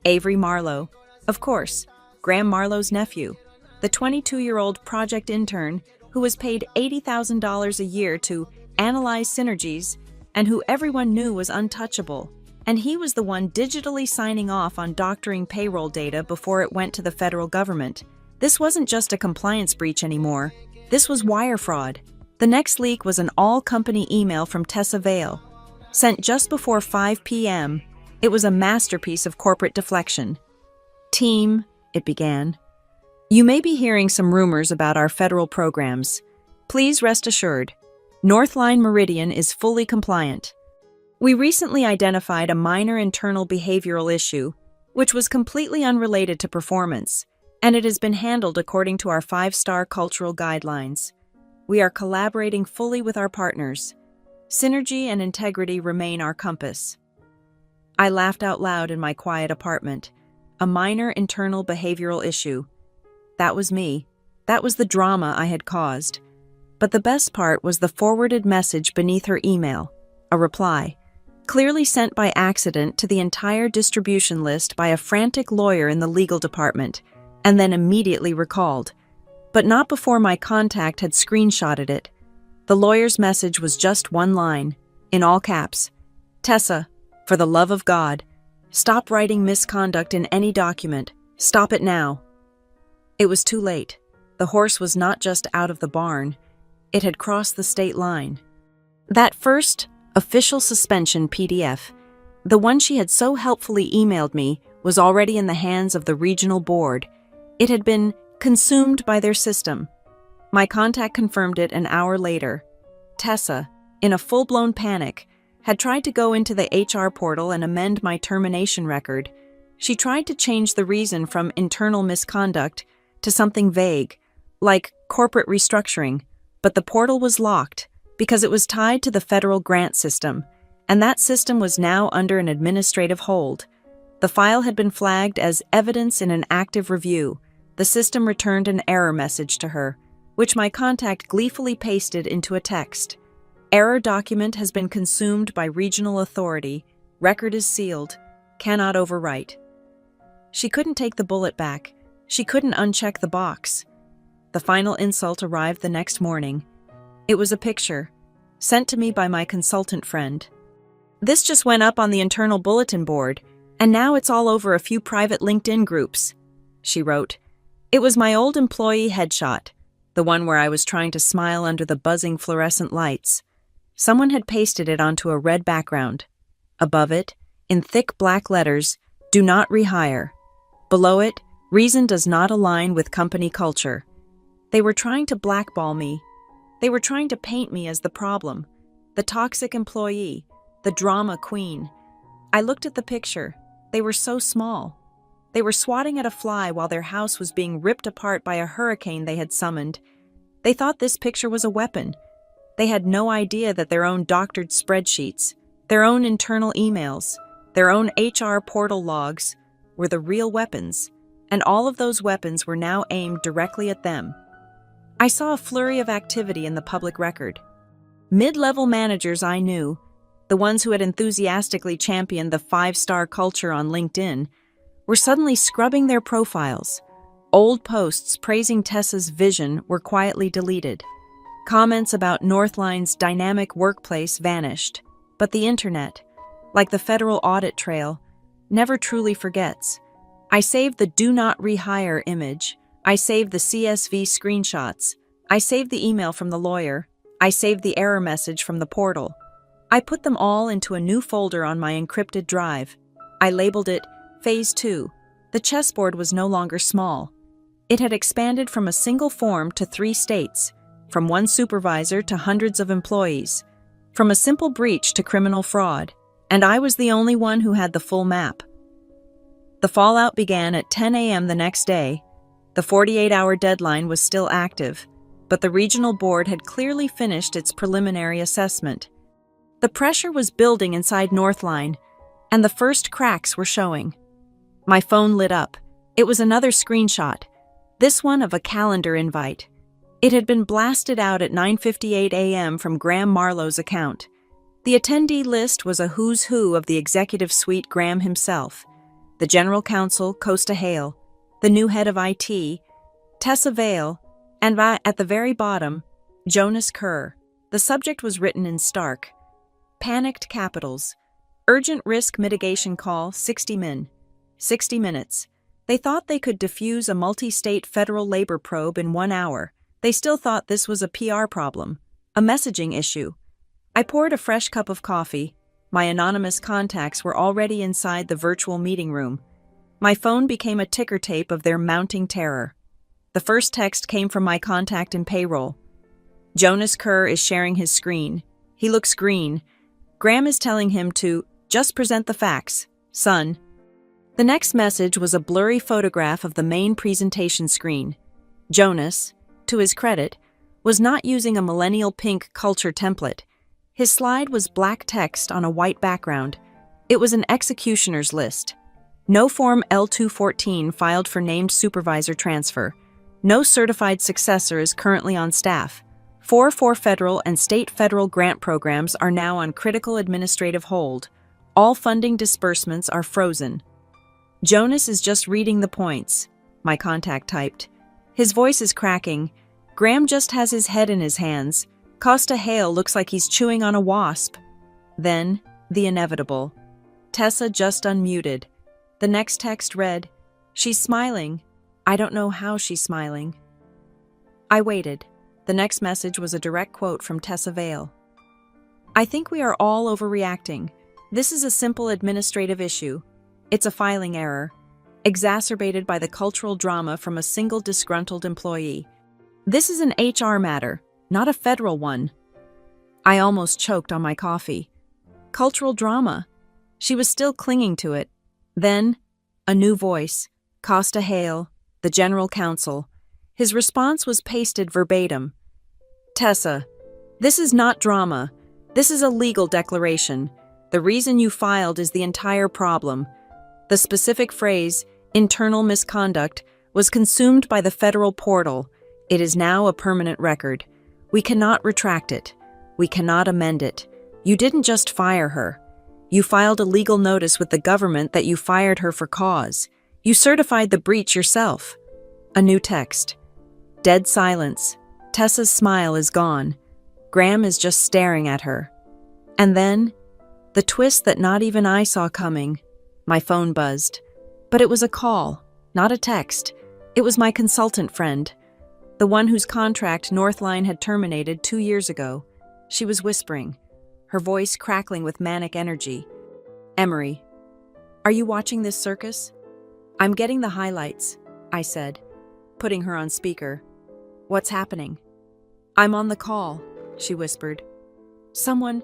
Speaker 1: Avery Marlowe. Of course, Graham Marlowe's nephew. The 22-year-old project intern who was paid $80,000 a year to analyze synergies and who everyone knew was untouchable. And he was the one digitally signing off on doctoring payroll data before it went to the federal government. This wasn't just a compliance breach anymore. This was wire fraud. The next leak was an all-company email from Tessa Vale. Sent just before 5 p.m., it was a masterpiece of corporate deflection. Team, it began. You may be hearing some rumors about our federal programs. Please rest assured, Northline Meridian is fully compliant. We recently identified a minor internal behavioral issue, which was completely unrelated to performance, and it has been handled according to our 5-star cultural guidelines. We are collaborating fully with our partners. Synergy and integrity remain our compass. I laughed out loud in my quiet apartment. A minor internal behavioral issue. That was me. That was the drama I had caused. But the best part was the forwarded message beneath her email, a reply, clearly sent by accident to the entire distribution list by a frantic lawyer in the legal department, and then immediately recalled. But not before my contact had screenshotted it. The lawyer's message was just one line, in all caps. Tessa, for the love of God, stop writing misconduct in any document. Stop it now. It was too late. The horse was not just out of the barn, it had crossed the state line. That first official suspension PDF, the one she had so helpfully emailed me, was already in the hands of the regional board. It had been consumed by their system. My contact confirmed it an hour later. Tessa, in a full-blown panic, had tried to go into the HR portal and amend my termination record. She tried to change the reason from internal misconduct to something vague, like corporate restructuring, but the portal was locked because it was tied to the federal grant system, and that system was now under an administrative hold. The file had been flagged as evidence in an active review. The system returned an error message to her, which my contact gleefully pasted into a text. Error document has been consumed by regional authority. Record is sealed. Cannot overwrite. She couldn't take the bullet back. She couldn't uncheck the box. The final insult arrived the next morning. It was a picture, sent to me by my consultant friend. This just went up on the internal bulletin board, and now it's all over a few private LinkedIn groups, she wrote. It was my old employee headshot, the one where I was trying to smile under the buzzing fluorescent lights. Someone had pasted it onto a red background. Above it, in thick black letters, "Do not rehire." Below it, "Reason does not align with company culture." They were trying to blackball me. They were trying to paint me as the problem, the toxic employee, the drama queen. I looked at the picture. They were so small. They were swatting at a fly while their house was being ripped apart by a hurricane they had summoned. They thought this picture was a weapon. They had no idea that their own doctored spreadsheets, their own internal emails, their own HR portal logs were the real weapons, and all of those weapons were now aimed directly at them. I saw a flurry of activity in the public record. Mid-level managers I knew, the ones who had enthusiastically championed the 5-star culture on LinkedIn, were suddenly scrubbing their profiles. Old posts praising Tessa's vision were quietly deleted. Comments about Northline's dynamic workplace vanished. But the internet, like the federal audit trail, never truly forgets. I saved the "do not rehire" image. I saved the CSV screenshots. I saved the email from the lawyer. I saved the error message from the portal. I put them all into a new folder on my encrypted drive. I labeled it Phase 2. The chessboard was no longer small. It had expanded from a single form to 3 states, from one supervisor to hundreds of employees, from a simple breach to criminal fraud, and I was the only one who had the full map. The fallout began at 10 a.m. the next day. The 48-hour deadline was still active, but the regional board had clearly finished its preliminary assessment. The pressure was building inside Northline, and the first cracks were showing. My phone lit up. It was another screenshot, this one of a calendar invite. It had been blasted out at 9:58 a.m. from Graham Marlowe's account. The attendee list was a who's who of the executive suite. Graham himself, the general counsel, Costa Hale, the new head of IT, Tessa Vale, and at the very bottom, Jonas Kerr. The subject was written in stark, panicked capitals. Urgent risk mitigation call, 60 minutes. They thought they could defuse a multi-state federal labor probe in 1 hour. They still thought this was a PR problem, a messaging issue. I poured a fresh cup of coffee. My anonymous contacts were already inside the virtual meeting room. My phone became a ticker tape of their mounting terror. The first text came from my contact in payroll. Jonas Kerr is sharing his screen. He looks green. Graham is telling him to just present the facts, son. The next message was a blurry photograph of the main presentation screen. Jonas, to his credit, was not using a millennial pink culture template. His slide was black text on a white background. It was an executioner's list. No Form L-214 filed for named supervisor transfer. No certified successor is currently on staff. 4 federal and state federal grant programs are now on critical administrative hold. All funding disbursements are frozen. Jonas is just reading the points, my contact typed. His voice is cracking. Graham just has his head in his hands. Costa Hale looks like he's chewing on a wasp. Then, The inevitable. Tessa just unmuted. The next text read, "She's smiling. I don't know how she's smiling." I waited. The next message was a direct quote from Tessa Vale. "I think we are all overreacting. This is a simple administrative issue. It's a filing error, exacerbated by the cultural drama from a single disgruntled employee. This is an HR matter, not a federal one." I almost choked on my coffee. Cultural drama. She was still clinging to it. Then, a new voice, Costa Hale, the general counsel. His response was pasted verbatim. "Tessa, this is not drama. This is a legal declaration. The reason you filed is the entire problem. The specific phrase, internal misconduct, was consumed by the federal portal. It is now a permanent record. We cannot retract it. We cannot amend it. You didn't just fire her. You filed a legal notice with the government that you fired her for cause. You certified the breach yourself." A new text. Dead silence. Tessa's smile is gone. Graham is just staring at her. And then, the twist that not even I saw coming. My phone buzzed. But it was a call, not a text. It was my consultant friend, the one whose contract Northline had terminated 2 years ago. She was whispering, her voice crackling with manic energy. "Emery, are you watching this circus?" "I'm getting the highlights," I said, putting her on speaker. "What's happening?" "I'm on the call," she whispered. "Someone,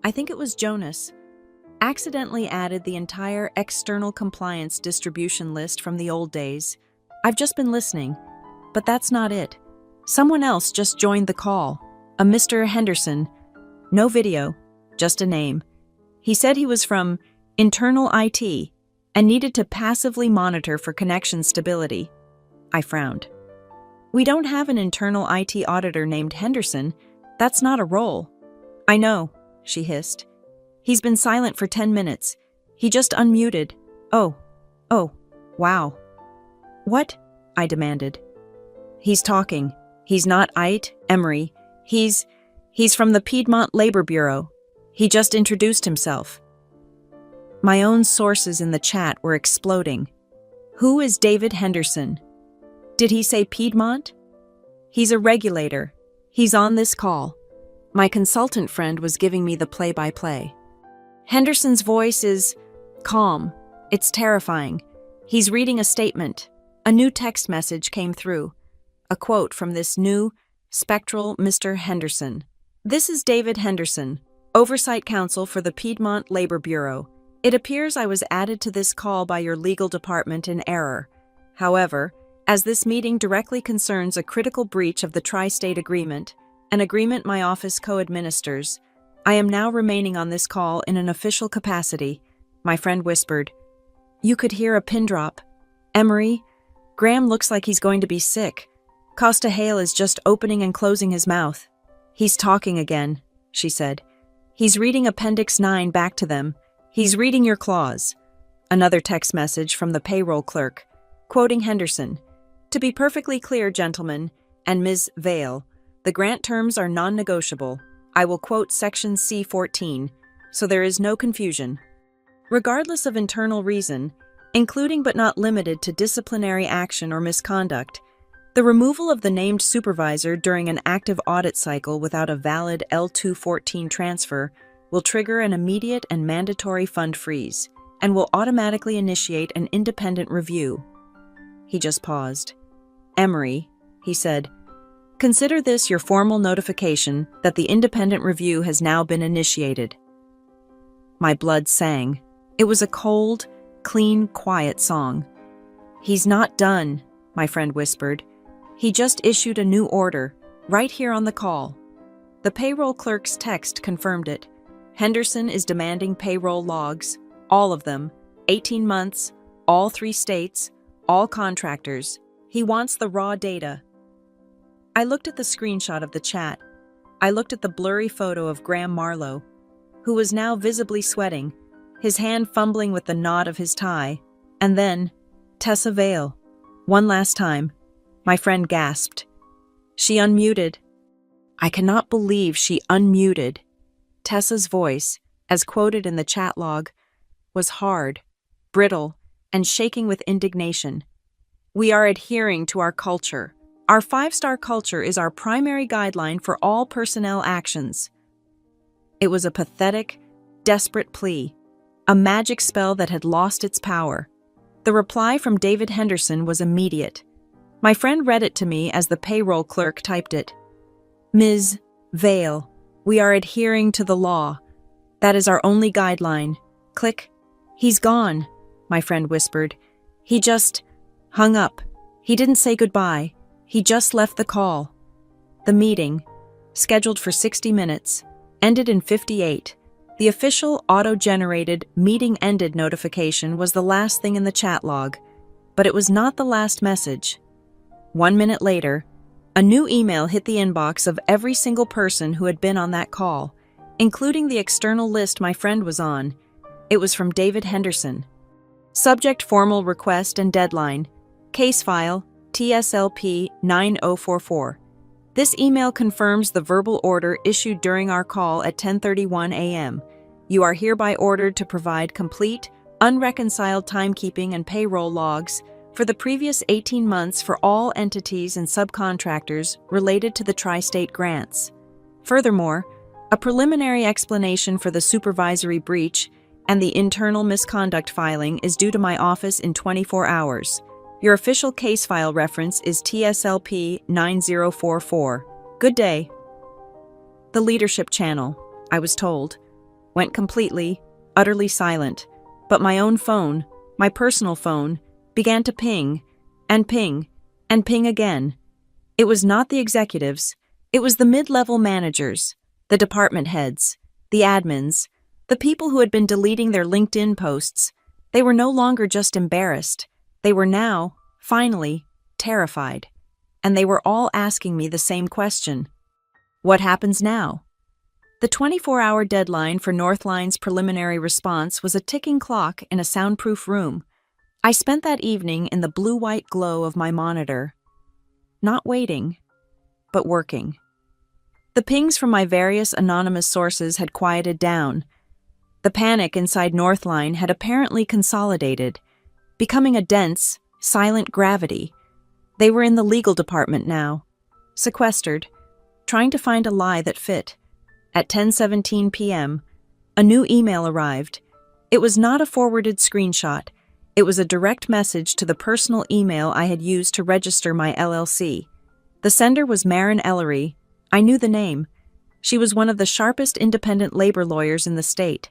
Speaker 1: I think it was Jonas, accidentally added the entire external compliance distribution list from the old days. I've just been listening, but that's not it. Someone else just joined the call, a Mr. Henderson. No video, just a name. He said he was from internal IT and needed to passively monitor for connection stability." I frowned. "We don't have an internal IT auditor named Henderson. That's not a role." "I know," she hissed. "He's been silent for 10 minutes. He just unmuted. Oh, wow." "What?" I demanded. "He's talking. He's not IT, Emery. He's from the Piedmont Labor Bureau. He just introduced himself." My own sources in the chat were exploding. Who is David Henderson? Did he say Piedmont? He's a regulator. He's on this call. My consultant friend was giving me the play-by-play. Henderson's voice is calm. It's terrifying. He's reading a statement. A new text message came through. A quote from this new, spectral Mr. Henderson. "This is David Henderson, Oversight Counsel for the Piedmont Labor Bureau. It appears I was added to this call by your legal department in error. However, as this meeting directly concerns a critical breach of the Tri-State Agreement, an agreement my office co-administers, I am now remaining on this call in an official capacity," my friend whispered. You could hear a pin drop. "Emery, Graham looks like he's going to be sick. Costa Hale is just opening and closing his mouth." "He's talking again," she said. "He's reading Appendix 9 back to them. He's reading your clause." Another text message from the payroll clerk, quoting Henderson. "To be perfectly clear, gentlemen, and Ms. Vale, the grant terms are non-negotiable. I will quote Section C14, so there is no confusion. Regardless of internal reason, including but not limited to disciplinary action or misconduct, the removal of the named supervisor during an active audit cycle without a valid L214 transfer will trigger an immediate and mandatory fund freeze and will automatically initiate an independent review." He just paused. "Emery," he said, "consider this your formal notification that the independent review has now been initiated." My blood sang. It was a cold, clean, quiet song. "He's not done," my friend whispered. "He just issued a new order, right here on the call." The payroll clerk's text confirmed it. Henderson is demanding payroll logs, all of them, 18 months, all 3 states, all contractors. He wants the raw data. I looked at the screenshot of the chat. I looked at the blurry photo of Graham Marlowe, who was now visibly sweating, his hand fumbling with the knot of his tie, and then Tessa Vale. One last time, my friend gasped. She unmuted. I cannot believe she unmuted. Tessa's voice, as quoted in the chat log, was hard, brittle, and shaking with indignation. We are adhering to our culture. Our 5-star culture is our primary guideline for all personnel actions. It was a pathetic, desperate plea, a magic spell that had lost its power. The reply from David Henderson was immediate. My friend read it to me as the payroll clerk typed it. Ms. Vale, we are adhering to the law. That is our only guideline. Click. He's gone, my friend whispered. He just hung up. He didn't say goodbye. He just left the call. The meeting, scheduled for 60 minutes, ended in 58. The official auto-generated meeting ended notification was the last thing in the chat log, but it was not the last message. 1 minute later, a new email hit the inbox of every single person who had been on that call, including the external list my friend was on. It was from David Henderson. Subject: formal request and deadline. Case file TSLP 9044. This email confirms the verbal order issued during our call at 10:31 a.m. You are hereby ordered to provide complete, unreconciled timekeeping and payroll logs for the previous 18 months for all entities and subcontractors related to the tri-state grants. Furthermore, a preliminary explanation for the supervisory breach and the internal misconduct filing is due to my office in 24 hours. Your official case file reference is TSLP 9044. Good day. The leadership channel, I was told, went completely, utterly silent, but my own phone, my personal phone, began to ping, and ping, and ping again. It was not the executives, it was the mid-level managers, the department heads, the admins, the people who had been deleting their LinkedIn posts. They were no longer just embarrassed. They were now, finally, terrified. And they were all asking me the same question. What happens now? The 24-hour deadline for Northline's preliminary response was a ticking clock in a soundproof room. I spent that evening in the blue-white glow of my monitor. Not waiting, but working. The pings from my various anonymous sources had quieted down. The panic inside Northline had apparently consolidated, becoming a dense, silent gravity. They were in the legal department now, sequestered, trying to find a lie that fit. At 10:17 p.m., a new email arrived. It was not a forwarded screenshot. It was a direct message to the personal email I had used to register my LLC. The sender was Maren Ellery. I knew the name. She was one of the sharpest independent labor lawyers in the state,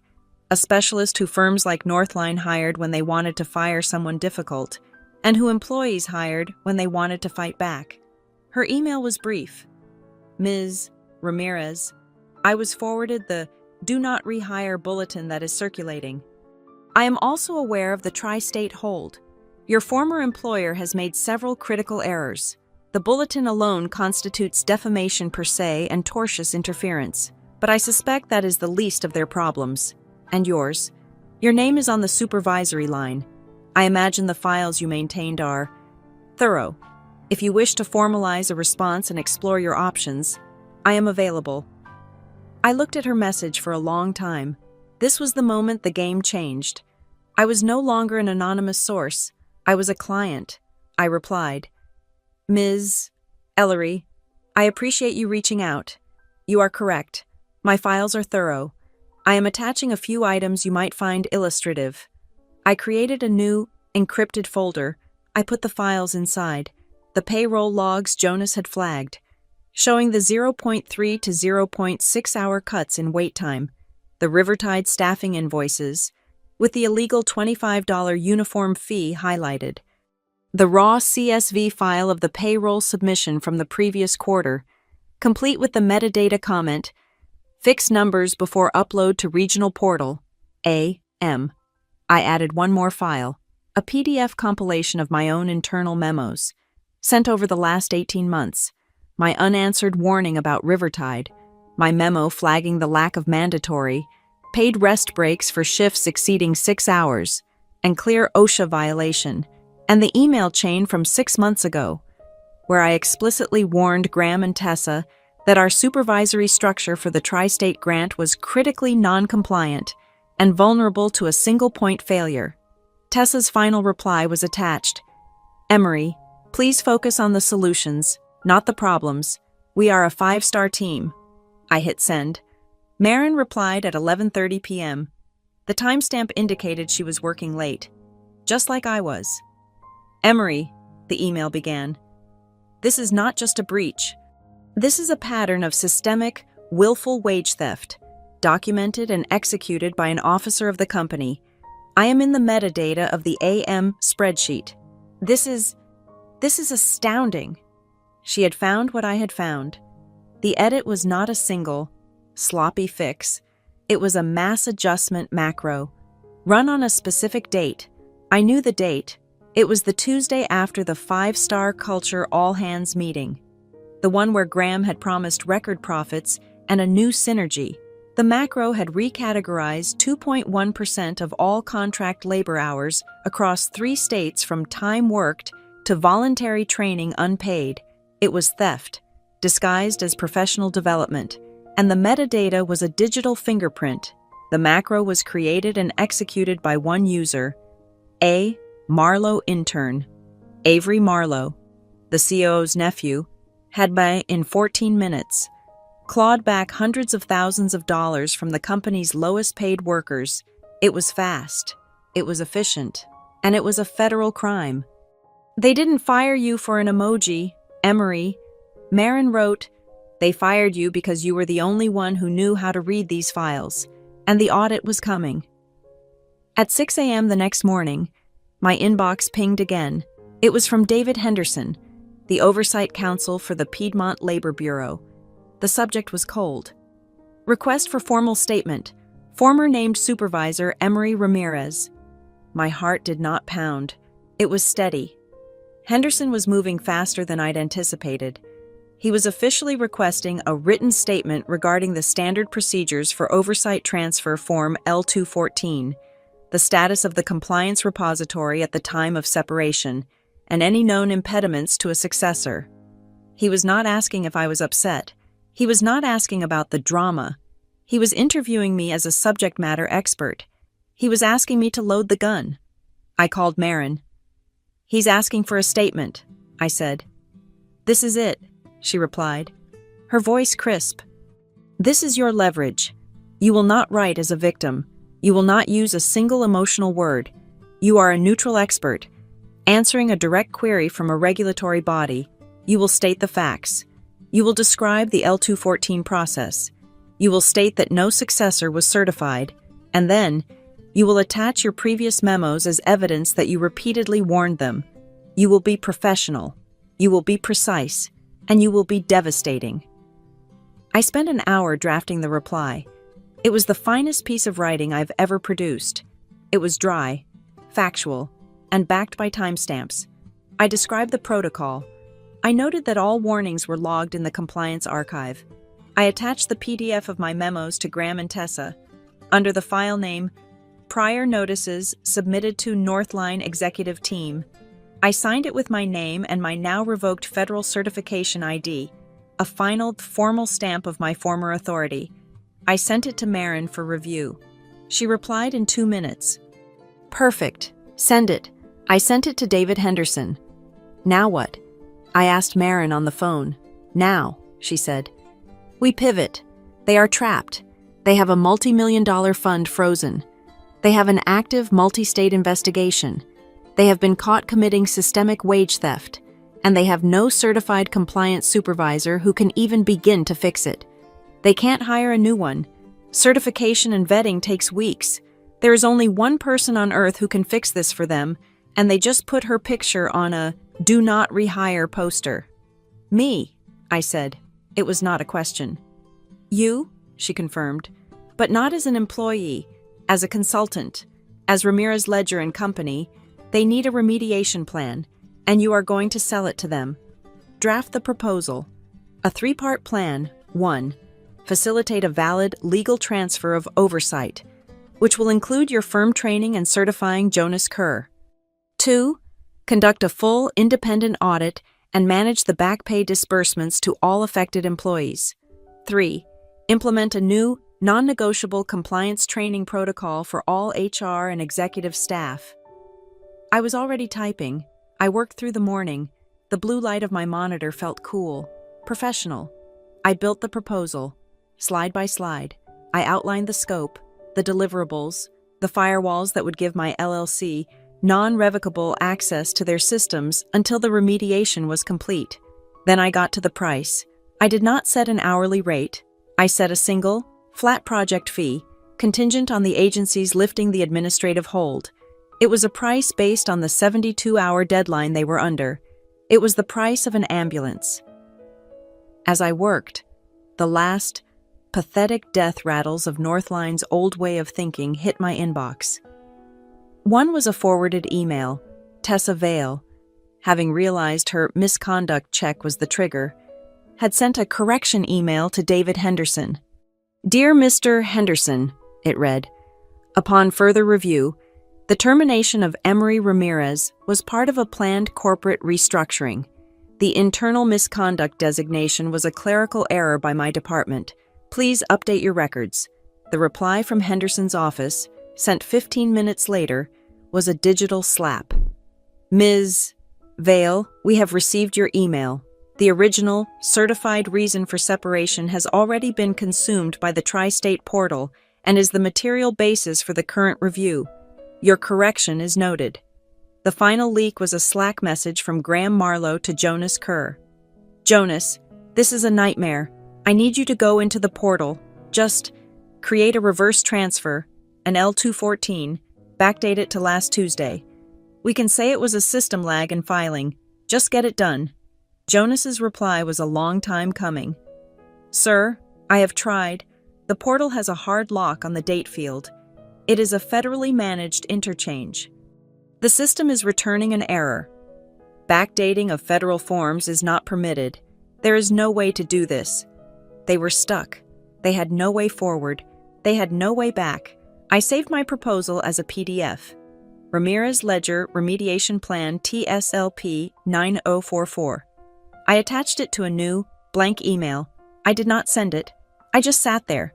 Speaker 1: a specialist who firms like Northline hired when they wanted to fire someone difficult, and who employees hired when they wanted to fight back. Her email was brief. Ms. Ramirez, I was forwarded the "Do Not Rehire" bulletin that is circulating. I am also aware of the tri-state hold. Your former employer has made several critical errors. The bulletin alone constitutes defamation per se and tortious interference, but I suspect that is the least of their problems. And yours. Your name is on the supervisory line. I imagine the files you maintained are thorough. If you wish to formalize a response and explore your options, I am available. I looked at her message for a long time. This was the moment the game changed. I was no longer an anonymous source. I was a client. I replied, Ms. Ellery, I appreciate you reaching out. You are correct. My files are thorough. I am attaching a few items you might find illustrative. I created a new, encrypted folder. I put the files inside. The payroll logs Jonas had flagged, showing the 0.3 to 0.6 hour cuts in wait time, the Rivertide staffing invoices, with the illegal $25 uniform fee highlighted, the raw CSV file of the payroll submission from the previous quarter, complete with the metadata comment, fix numbers before upload to regional portal, AM. I added one more file, a PDF compilation of my own internal memos, sent over the last 18 months, my unanswered warning about Rivertide, my memo flagging the lack of mandatory, paid rest breaks for shifts exceeding 6 hours, and clear OSHA violation, and the email chain from 6 months ago, where I explicitly warned Graham and Tessa that our supervisory structure for the tri-state grant was critically non-compliant and vulnerable to a single-point failure. Tessa's final reply was attached. Emery, please focus on the solutions, not the problems. We are a 5-star team. I hit send. Marin replied at 11:30 p.m. The timestamp indicated she was working late, just like I was. Emery, the email began, this is not just a breach. This is a pattern of systemic, willful wage theft, documented and executed by an officer of the company. I am in the metadata of the AM spreadsheet. This is astounding. She had found what I had found. The edit was not a single, sloppy fix. It was a mass adjustment macro, run on a specific date. I knew the date. It was the Tuesday after the 5-star culture all-hands meeting, the one where Graham had promised record profits and a new synergy. The macro had recategorized 2.1% of all contract labor hours across 3 states from time worked to voluntary training unpaid. It was theft, disguised as professional development, and the metadata was a digital fingerprint. The macro was created and executed by one user, A. Marlowe intern. Avery Marlowe, the COO's nephew, had in 14 minutes clawed back hundreds of thousands of dollars from the company's lowest paid workers. It was fast, it was efficient, and it was a federal crime. They didn't fire you for an emoji, Emery. Marin wrote, they fired you because you were the only one who knew how to read these files, and the audit was coming. At 6 a.m. the next morning, my inbox pinged again. It was from David Henderson, the Oversight Counsel for the Piedmont Labor Bureau. The subject was cold. Request for formal statement. Former named supervisor Emery Ramirez. My heart did not pound. It was steady. Henderson was moving faster than I'd anticipated. He was officially requesting a written statement regarding the standard procedures for Oversight Transfer Form L214, the status of the compliance repository at the time of separation, and any known impediments to a successor. He was not asking if I was upset. He was not asking about the drama. He was interviewing me as a subject matter expert. He was asking me to load the gun. I called Marin. He's asking for a statement, I said. This is it, she replied, her voice crisp. This is your leverage. You will not write as a victim. You will not use a single emotional word. You are a neutral expert. Answering a direct query from a regulatory body, you will state the facts. You will describe the L214 process. You will state that no successor was certified, and then you will attach your previous memos as evidence that you repeatedly warned them. You will be professional. You will be precise, and you will be devastating. I spent an hour drafting the reply. It was the finest piece of writing I've ever produced. It was dry, factual, and backed by timestamps. I described the protocol. I noted that all warnings were logged in the compliance archive. I attached the PDF of my memos to Graham and Tessa, under the file name Prior Notices Submitted to Northline Executive Team. I signed it with my name and my now revoked federal certification ID, a final formal stamp of my former authority. I sent it to Marin for review. She replied in 2 minutes. Perfect. Send it. I sent it to David Henderson. Now what? I asked Marin on the phone. Now, she said. We pivot. They are trapped. They have a multi-million-dollar fund frozen. They have an active multi-state investigation. They have been caught committing systemic wage theft, and they have no certified compliance supervisor who can even begin to fix it. They can't hire a new one. Certification and vetting takes weeks. There is only one person on earth who can fix this for them, and they just put her picture on a "Do not rehire" poster. Me, I said. It was not a question. You, she confirmed, but not as an employee, as a consultant. As Ramirez Ledger and Company, they need a remediation plan, and you are going to sell it to them. Draft the proposal. A 3-part plan. 1. Facilitate a valid legal transfer of oversight, which will include your firm training and certifying Jonas Kerr. 2. Conduct a full independent audit and manage the back pay disbursements to all affected employees. 3. Implement a new, non-negotiable compliance training protocol for all HR and executive staff. I was already typing. I worked through the morning. The blue light of my monitor felt cool, professional. I built the proposal, slide by slide. I outlined the scope, the deliverables, the firewalls that would give my LLC non-revocable access to their systems until the remediation was complete. Then I got to the price. I did not set an hourly rate. I set a single, flat project fee, contingent on the agencies lifting the administrative hold. It was a price based on the 72-hour deadline they were under. It was the price of an ambulance. As I worked, the last, pathetic death rattles of Northline's old way of thinking hit my inbox. One was a forwarded email. Tessa Vale, having realized her misconduct check was the trigger, had sent a correction email to David Henderson. "Dear Mr. Henderson," it read, "upon further review, the termination of Emery Ramirez was part of a planned corporate restructuring. The internal misconduct designation was a clerical error by my department. Please update your records." The reply from Henderson's office, sent 15 minutes later, was a digital slap. "Ms. Vale, we have received your email. The original, certified reason for separation has already been consumed by the Tri-State portal and is the material basis for the current review. Your correction is noted." The final leak was a Slack message from Graham Marlowe to Jonas Kerr. "Jonas, this is a nightmare. I need you to go into the portal. Just create a reverse transfer, an L214, backdate it to last Tuesday. We can say it was a system lag in filing. Just get it done." Jonas's reply was a long time coming. "Sir, I have tried. The portal has a hard lock on the date field. It is a federally managed interchange. The system is returning an error. Backdating of federal forms is not permitted. There is no way to do this." They were stuck. They had no way forward. They had no way back. I saved my proposal as a PDF. Ramirez Ledger Remediation Plan TSLP 9044. I attached it to a new, blank email. I did not send it. I just sat there,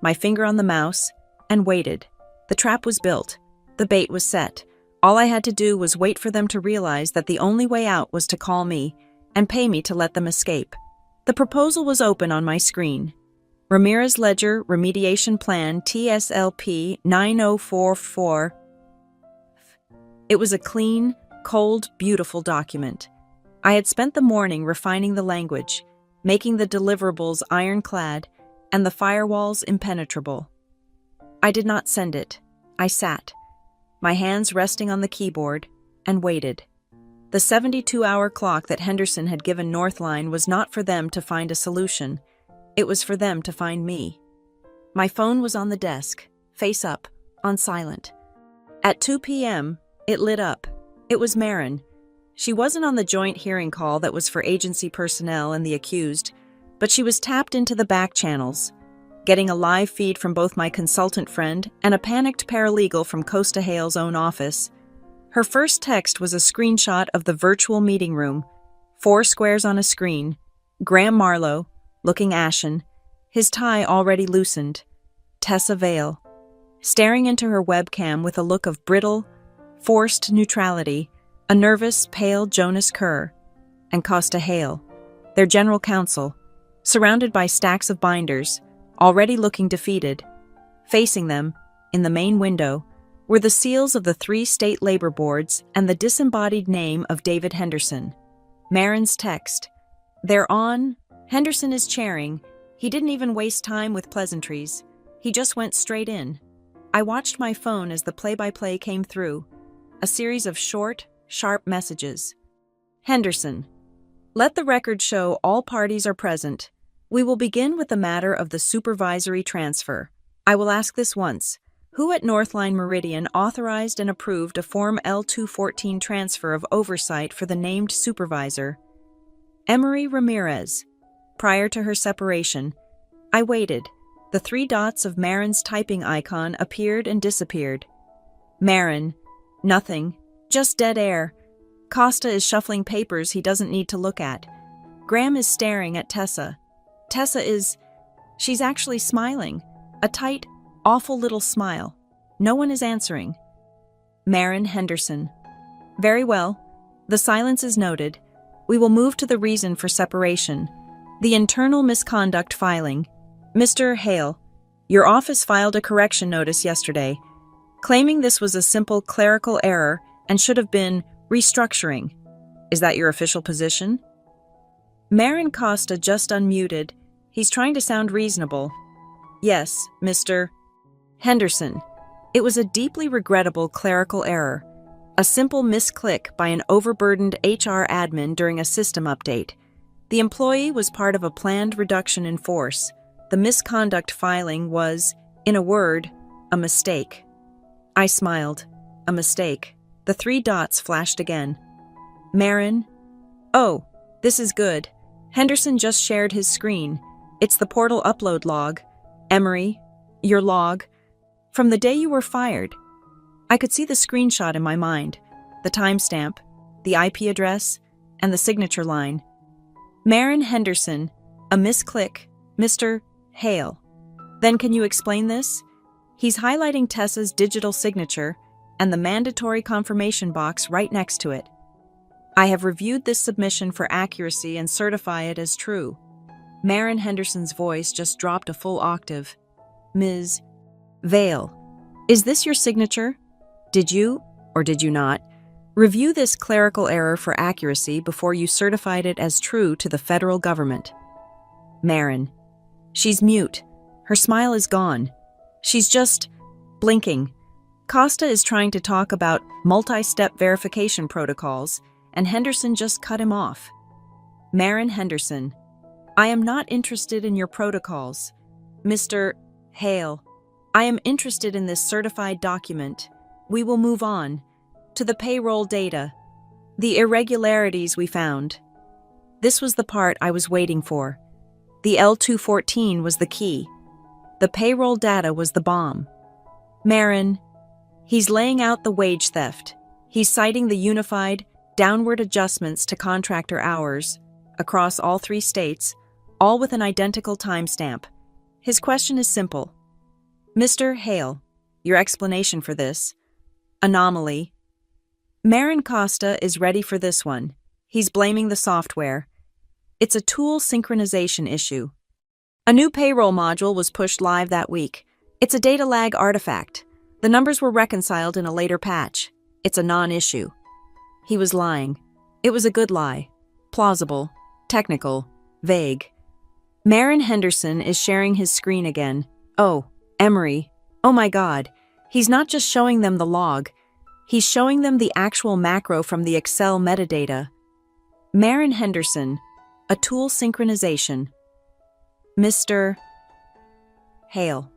Speaker 1: my finger on the mouse, and waited. The trap was built. The bait was set. All I had to do was wait for them to realize that the only way out was to call me and pay me to let them escape. The proposal was open on my screen. Ramirez Ledger Remediation Plan TSLP 9044. It was a clean, cold, beautiful document. I had spent the morning refining the language, making the deliverables ironclad and the firewalls impenetrable. I did not send it. I sat, my hands resting on the keyboard, and waited. The 72-hour clock that Henderson had given Northline was not for them to find a solution. It was for them to find me. My phone was on the desk, face up, on silent. At 2 p.m., it lit up. It was Marin. She wasn't on the joint hearing call that was for agency personnel and the accused, but she was tapped into the back channels, getting a live feed from both my consultant friend and a panicked paralegal from Costa Hale's own office. Her first text was a screenshot of the virtual meeting room, 4 squares on a screen, Graham Marlowe, looking ashen, his tie already loosened, Tessa Vale, staring into her webcam with a look of brittle, forced neutrality, a nervous, pale Jonas Kerr, and Costa Hale, their general counsel, surrounded by stacks of binders, already looking defeated. Facing them, in the main window, were the seals of the 3 state labor boards and the disembodied name of David Henderson. Marin's text. "They're on. Henderson is chairing. He didn't even waste time with pleasantries. He just went straight in." I watched my phone as the play-by-play came through, a series of short, sharp messages. "Henderson. Let the record show all parties are present. We will begin with the matter of the supervisory transfer. I will ask this once. Who at Northline Meridian authorized and approved a Form L214 transfer of oversight for the named supervisor? Emery Ramirez. Prior to her separation, I waited. The 3 dots of Marin's typing icon appeared and disappeared. Marin. Nothing. Just dead air. Costa is shuffling papers he doesn't need to look at. Graham is staring at Tessa. She's actually smiling. A tight, awful little smile. No one is answering. Marin Henderson. Very well. The silence is noted. We will move to the reason for separation. The internal misconduct filing. Mr. Hale, your office filed a correction notice yesterday, claiming this was a simple clerical error and should have been restructuring. Is that your official position? Marin Costa just unmuted. He's trying to sound reasonable. Yes, Mr. Henderson. It was a deeply regrettable clerical error. A simple misclick by an overburdened HR admin during a system update. The employee was part of a planned reduction in force. The misconduct filing was, in a word, a mistake. I smiled. A mistake. The 3 dots flashed again. Marin? Oh, this is good. Henderson just shared his screen. It's the portal upload log. Emery, your log. From the day you were fired. I could see the screenshot in my mind. The timestamp, the IP address, and the signature line. Marin Henderson, a misclick, Mr. Hale. Then can you explain this? He's highlighting Tessa's digital signature and the mandatory confirmation box right next to it. I have reviewed this submission for accuracy and certify it as true. Marin Henderson's voice just dropped a full octave. Ms. Vale, is this your signature? Did you, or did you not, review this clerical error for accuracy before you certified it as true to the federal government? Marin. She's mute. Her smile is gone. She's just blinking. Costa is trying to talk about multi-step verification protocols, and Henderson just cut him off. Marin Henderson. I am not interested in your protocols. Mr. Hale. I am interested in this certified document. We will move on to the payroll data, the irregularities we found. This was the part I was waiting for. The L214 was the key. The payroll data was the bomb. Marin, he's laying out the wage theft. He's citing the unified, downward adjustments to contractor hours across all 3 states, all with an identical timestamp. His question is simple. Mr. Hale, your explanation for this anomaly. Marin Costa is ready for this one. He's blaming the software. It's a tool synchronization issue. A new payroll module was pushed live that week. It's a data lag artifact. The numbers were reconciled in a later patch. It's a non-issue. He was lying. It was a good lie. Plausible, technical, vague. Marin Henderson is sharing his screen again. Oh, Emery. Oh my God. He's not just showing them the log. He's showing them the actual macro from the Excel metadata. Marin Henderson, a tool synchronization. Mr. Hale.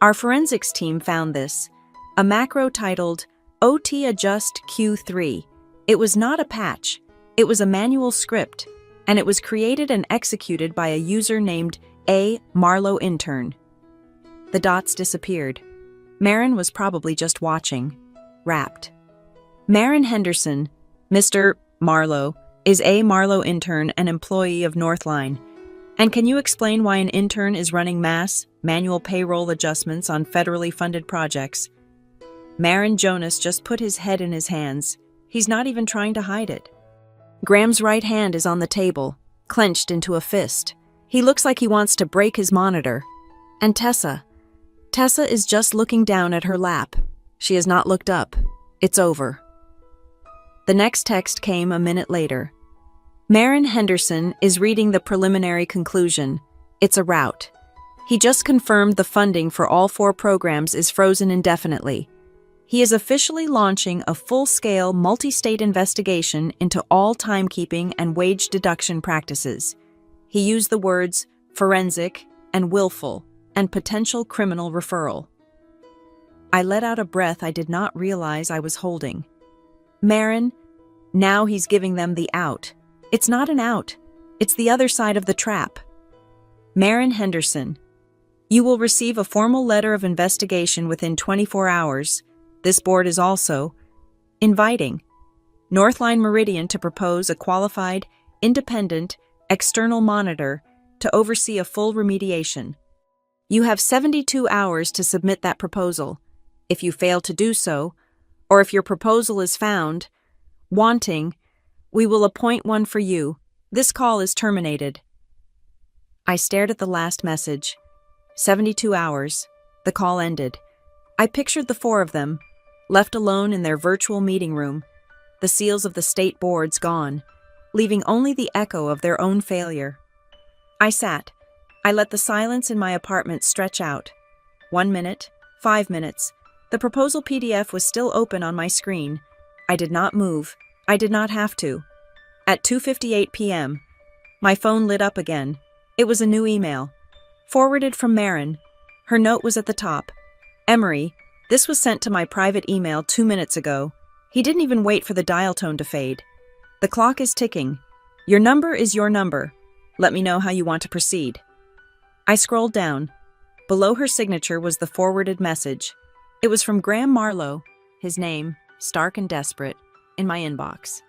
Speaker 1: Our forensics team found this. A macro titled OT Adjust Q3. It was not a patch. It was a manual script, and it was created and executed by a user named A. Marlowe Intern. The dots disappeared. Marin was probably just watching, rapt. Marin Henderson, Mr. Marlowe, is A. Marlowe Intern, an employee of Northline. And can you explain why an intern is running manual payroll adjustments on federally funded projects? Marin Jonas just put his head in his hands. He's not even trying to hide it. Graham's right hand is on the table, clenched into a fist. He looks like he wants to break his monitor. And Tessa is just looking down at her lap. She has not looked up. It's over. The next text came a minute later. Marin Henderson is reading the preliminary conclusion. It's a rout. He just confirmed the funding for all 4 programs is frozen indefinitely. He is officially launching a full-scale, multi-state investigation into all timekeeping and wage deduction practices. He used the words forensic and willful and potential criminal referral. I let out a breath I did not realize I was holding. Marin, now he's giving them the out. It's not an out. It's the other side of the trap. Marin Henderson, you will receive a formal letter of investigation within 24 hours. This board is also inviting. Northline Meridian to propose a qualified, independent, external monitor to oversee a full remediation. You have 72 hours to submit that proposal. If you fail to do so, or if your proposal is found wanting, we will appoint one for you. This call is terminated. I stared at the last message. 72 hours. The call ended. I pictured the four of them, left alone in their virtual meeting room, the seals of the state boards gone, leaving only the echo of their own failure. I sat. I let the silence in my apartment stretch out. 1 minute, 5 minutes. The proposal PDF was still open on my screen. I did not move. I did not have to. At 2:58 p.m., my phone lit up again. It was a new email. Forwarded from Marin. Her note was at the top. Emery, this was sent to my private email 2 minutes ago. He didn't even wait for the dial tone to fade. The clock is ticking. Your number is your number. Let me know how you want to proceed. I scrolled down. Below her signature was the forwarded message. It was from Graham Marlowe, his name, stark and desperate, in my inbox.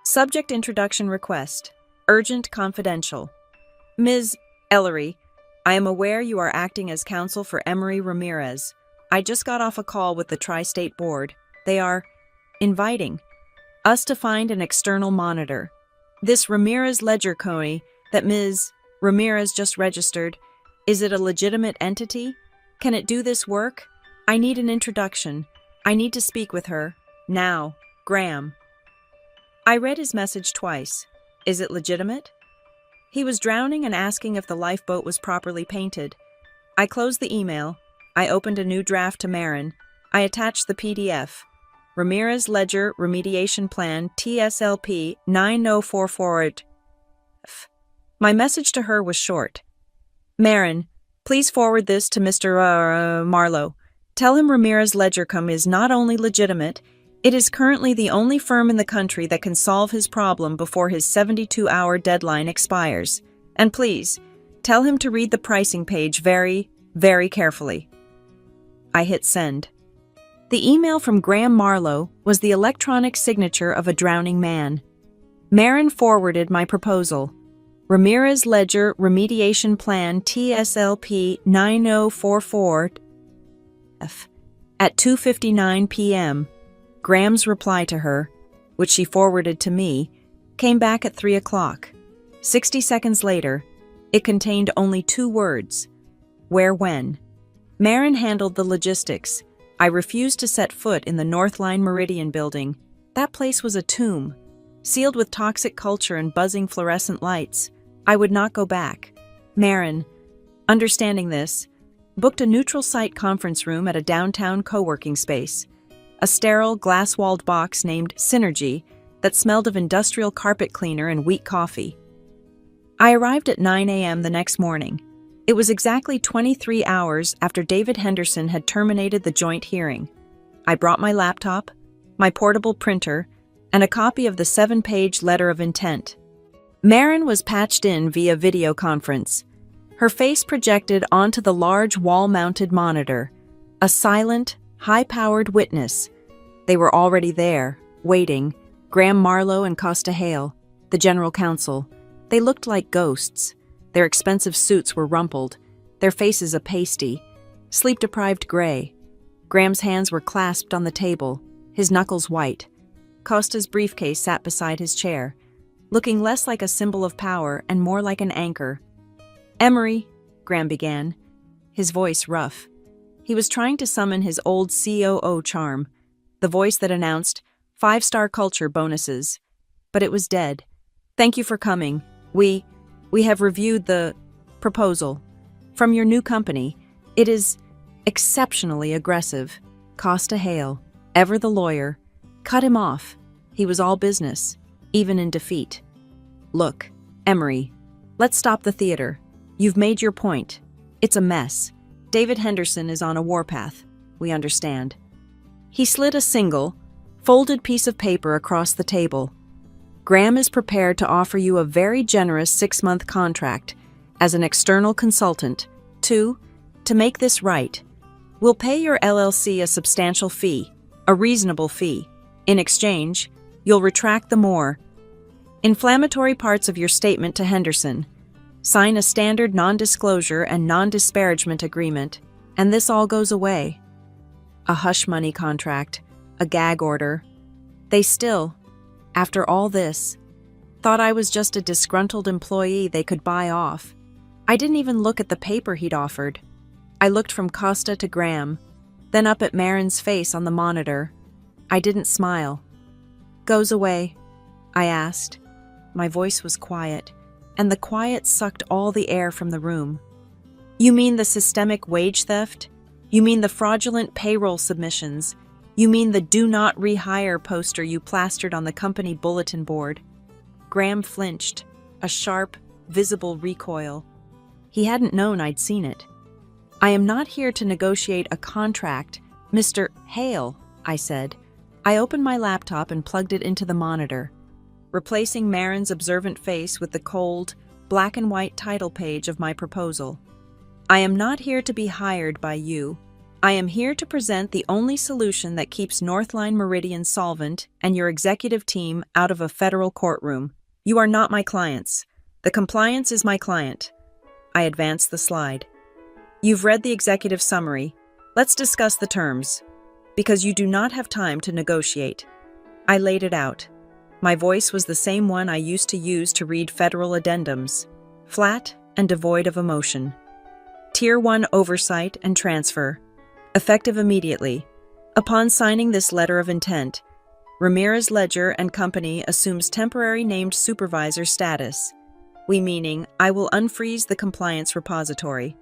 Speaker 1: Subject introduction request. Urgent confidential. Ms. Ellery, I am aware you are acting as counsel for Emery Ramirez. I just got off a call with the Tri-State Board. They are inviting us to find an external monitor. This Ramirez ledger company that Ms. Ramirez just registered, is it a legitimate entity? Can it do this work? I need an introduction. I need to speak with her. Now. Graham. I read his message twice. Is it legitimate? He was drowning and asking if the lifeboat was properly painted. I closed the email. I opened a new draft to Marin. I attached the PDF. Ramirez Ledger Remediation Plan TSLP 9044. My message to her was short. Marin, please forward this to Mr. Marlowe. Tell him Ramirez Ledger Com is not only legitimate, it is currently the only firm in the country that can solve his problem before his 72-hour deadline expires. And please, tell him to read the pricing page very, very carefully. I hit send. The email from Graham Marlowe was the electronic signature of a drowning man. Marin forwarded my proposal. Ramirez Ledger Remediation Plan TSLP 9044 at 2:59 p.m. Graham's reply to her, which she forwarded to me, came back at 3 o'clock. 60 seconds later, it contained only 2 words. Where when? Marin handled the logistics. I refused to set foot in the Northline Meridian building. That place was a tomb, sealed with toxic culture and buzzing fluorescent lights. I would not go back. Marin, understanding this, booked a neutral site conference room at a downtown co-working space, a sterile, glass-walled box named Synergy that smelled of industrial carpet cleaner and weak coffee. I arrived at 9 a.m. the next morning. It was exactly 23 hours after David Henderson had terminated the joint hearing. I brought my laptop, my portable printer, and a copy of the 7-page letter of intent. Marin was patched in via video conference, her face projected onto the large wall-mounted monitor, a silent, high-powered witness. They were already there, waiting, Graham Marlowe and Costa Hale, the general counsel. They looked like ghosts. Their expensive suits were rumpled, their faces a pasty, sleep-deprived gray. Graham's hands were clasped on the table, his knuckles white. Costa's briefcase sat beside his chair, looking less like a symbol of power and more like an anchor. Emery, Graham began, his voice rough. He was trying to summon his old COO charm, the voice that announced 5-star culture bonuses. But it was dead. Thank you for coming. We have reviewed the proposal. From your new company, it is exceptionally aggressive. Costa Hale, ever the lawyer, cut him off. He was all business, even in defeat. Look, Emery, let's stop the theater. You've made your point. It's a mess. David Henderson is on a warpath. We understand. He slid a single, folded piece of paper across the table. Graham is prepared to offer you a very generous 6-month contract as an external consultant. To make this right, we'll pay your LLC a substantial fee, a reasonable fee. In exchange, You'll retract the more inflammatory parts of your statement to Henderson. Sign a standard non-disclosure and non-disparagement agreement, and this all goes away. A hush money contract, a gag order. They still, after all this, thought I was just a disgruntled employee they could buy off. I didn't even look at the paper he'd offered. I looked from Costa to Graham, then up at Marin's face on the monitor. I didn't smile. "Goes away?" I asked. My voice was quiet, and the quiet sucked all the air from the room. "You mean the systemic wage theft? You mean the fraudulent payroll submissions? You mean the do not rehire poster you plastered on the company bulletin board?" Graham flinched, a sharp, visible recoil. He hadn't known I'd seen it. "I am not here to negotiate a contract, Mr. Hale," I said. I opened my laptop and plugged it into the monitor, replacing Marin's observant face with the cold, black and white title page of my proposal. "I am not here to be hired by you. I am here to present the only solution that keeps Northline Meridian solvent and your executive team out of a federal courtroom. You are not my clients. The compliance is my client." I advanced the slide. "You've read the executive summary. Let's discuss the terms. Because you do not have time to negotiate." I laid it out. My voice was the same one I used to use to read federal addendums, flat and devoid of emotion. Tier 1 oversight and transfer. Effective immediately. Upon signing this letter of intent, Ramirez Ledger and Company assumes temporary named supervisor status. We meaning I will unfreeze the compliance repository.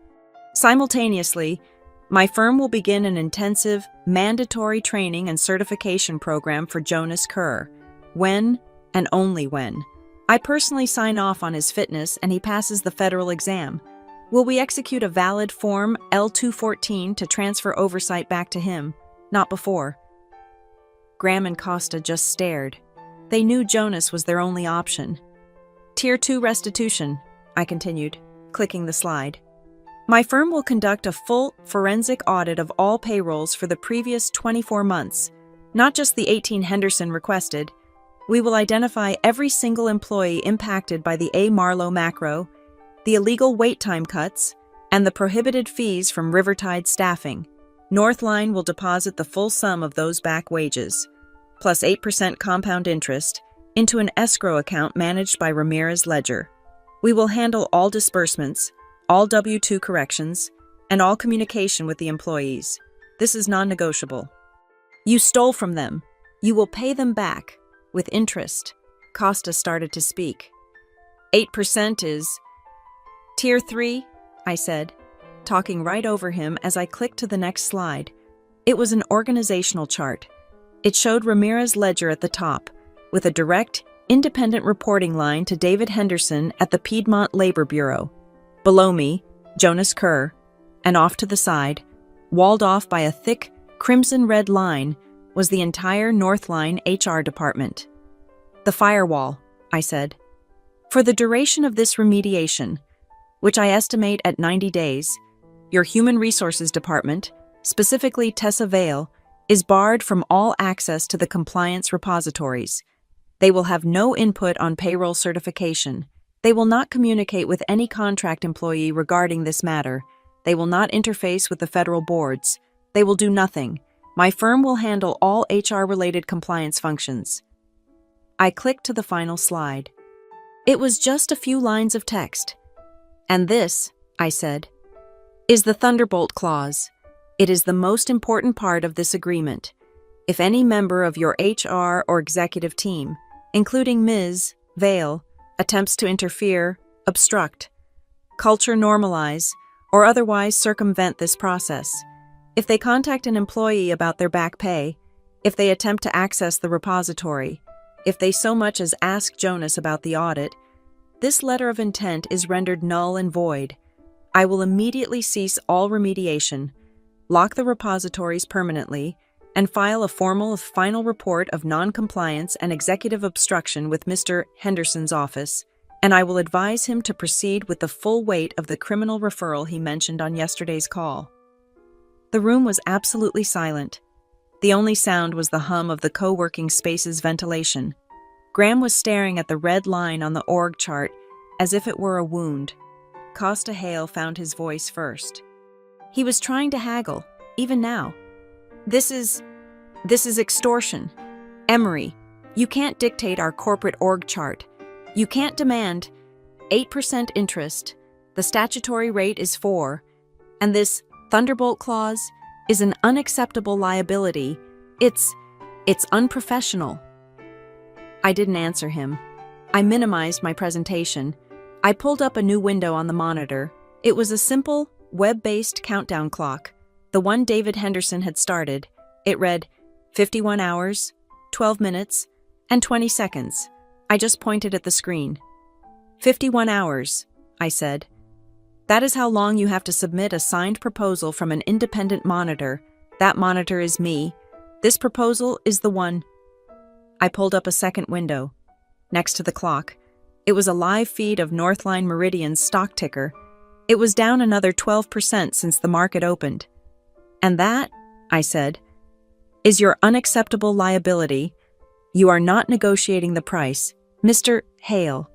Speaker 1: Simultaneously, my firm will begin an intensive, mandatory training and certification program for Jonas Kerr, when and only when I personally sign off on his fitness and he passes the federal exam. Will we execute a valid Form L-214 to transfer oversight back to him? Not before. Graham and Costa just stared. They knew Jonas was their only option. Tier 2 restitution, I continued, clicking the slide. My firm will conduct a full forensic audit of all payrolls for the previous 24 months, not just the 18 Henderson requested. We will identify every single employee impacted by the A. Marlowe macro, the illegal wait time cuts, and the prohibited fees from Rivertide staffing. Northline will deposit the full sum of those back wages, plus 8% compound interest, into an escrow account managed by Ramirez Ledger. We will handle all disbursements, all W-2 corrections, and all communication with the employees. This is non-negotiable. You stole from them. You will pay them back, with interest. Costa started to speak. 8% is... Tier 3, I said, talking right over him as I clicked to the next slide. It was an organizational chart. It showed Ramirez Ledger at the top, with a direct, independent reporting line to David Henderson at the Piedmont Labor Bureau. Below me, Jonas Kerr, and off to the side, walled off by a thick, crimson-red line, was the entire Northline HR department. The firewall, I said. For the duration of this remediation, which I estimate at 90 days, your Human Resources Department, specifically Tessa Vale, is barred from all access to the compliance repositories. They will have no input on payroll certification. They will not communicate with any contract employee regarding this matter. They will not interface with the federal boards. They will do nothing. My firm will handle all HR-related compliance functions. I clicked to the final slide. It was just a few lines of text. And this, I said, is the Thunderbolt Clause. It is the most important part of this agreement. If any member of your HR or executive team, including Ms. Vale, attempts to interfere, obstruct, culture normalize, or otherwise circumvent this process, if they contact an employee about their back pay, if they attempt to access the repository, if they so much as ask Jonas about the audit, this letter of intent is rendered null and void. I will immediately cease all remediation, lock the repositories permanently, and file a formal final report of non-compliance and executive obstruction with Mr. Henderson's office, and I will advise him to proceed with the full weight of the criminal referral he mentioned on yesterday's call. The room was absolutely silent. The only sound was the hum of the co-working space's ventilation. Graham was staring at the red line on the org chart as if it were a wound. Costa Hale found his voice first. He was trying to haggle, even now. This is extortion. Emery, you can't dictate our corporate org chart. You can't demand 8% interest. The statutory rate is 4%, and this Thunderbolt clause is an unacceptable liability. It's unprofessional. I didn't answer him. I minimized my presentation. I pulled up a new window on the monitor. It was a simple, web-based countdown clock, the one David Henderson had started. It read 51 hours, 12 minutes, and 20 seconds. I just pointed at the screen. 51 hours, I said. That is how long you have to submit a signed proposal from an independent monitor. That monitor is me. This proposal is the one. I pulled up a second window. Next to the clock, it was a live feed of Northline Meridian's stock ticker. It was down another 12% since the market opened. And that, I said, is your unacceptable liability. You are not negotiating the price, Mr. Hale.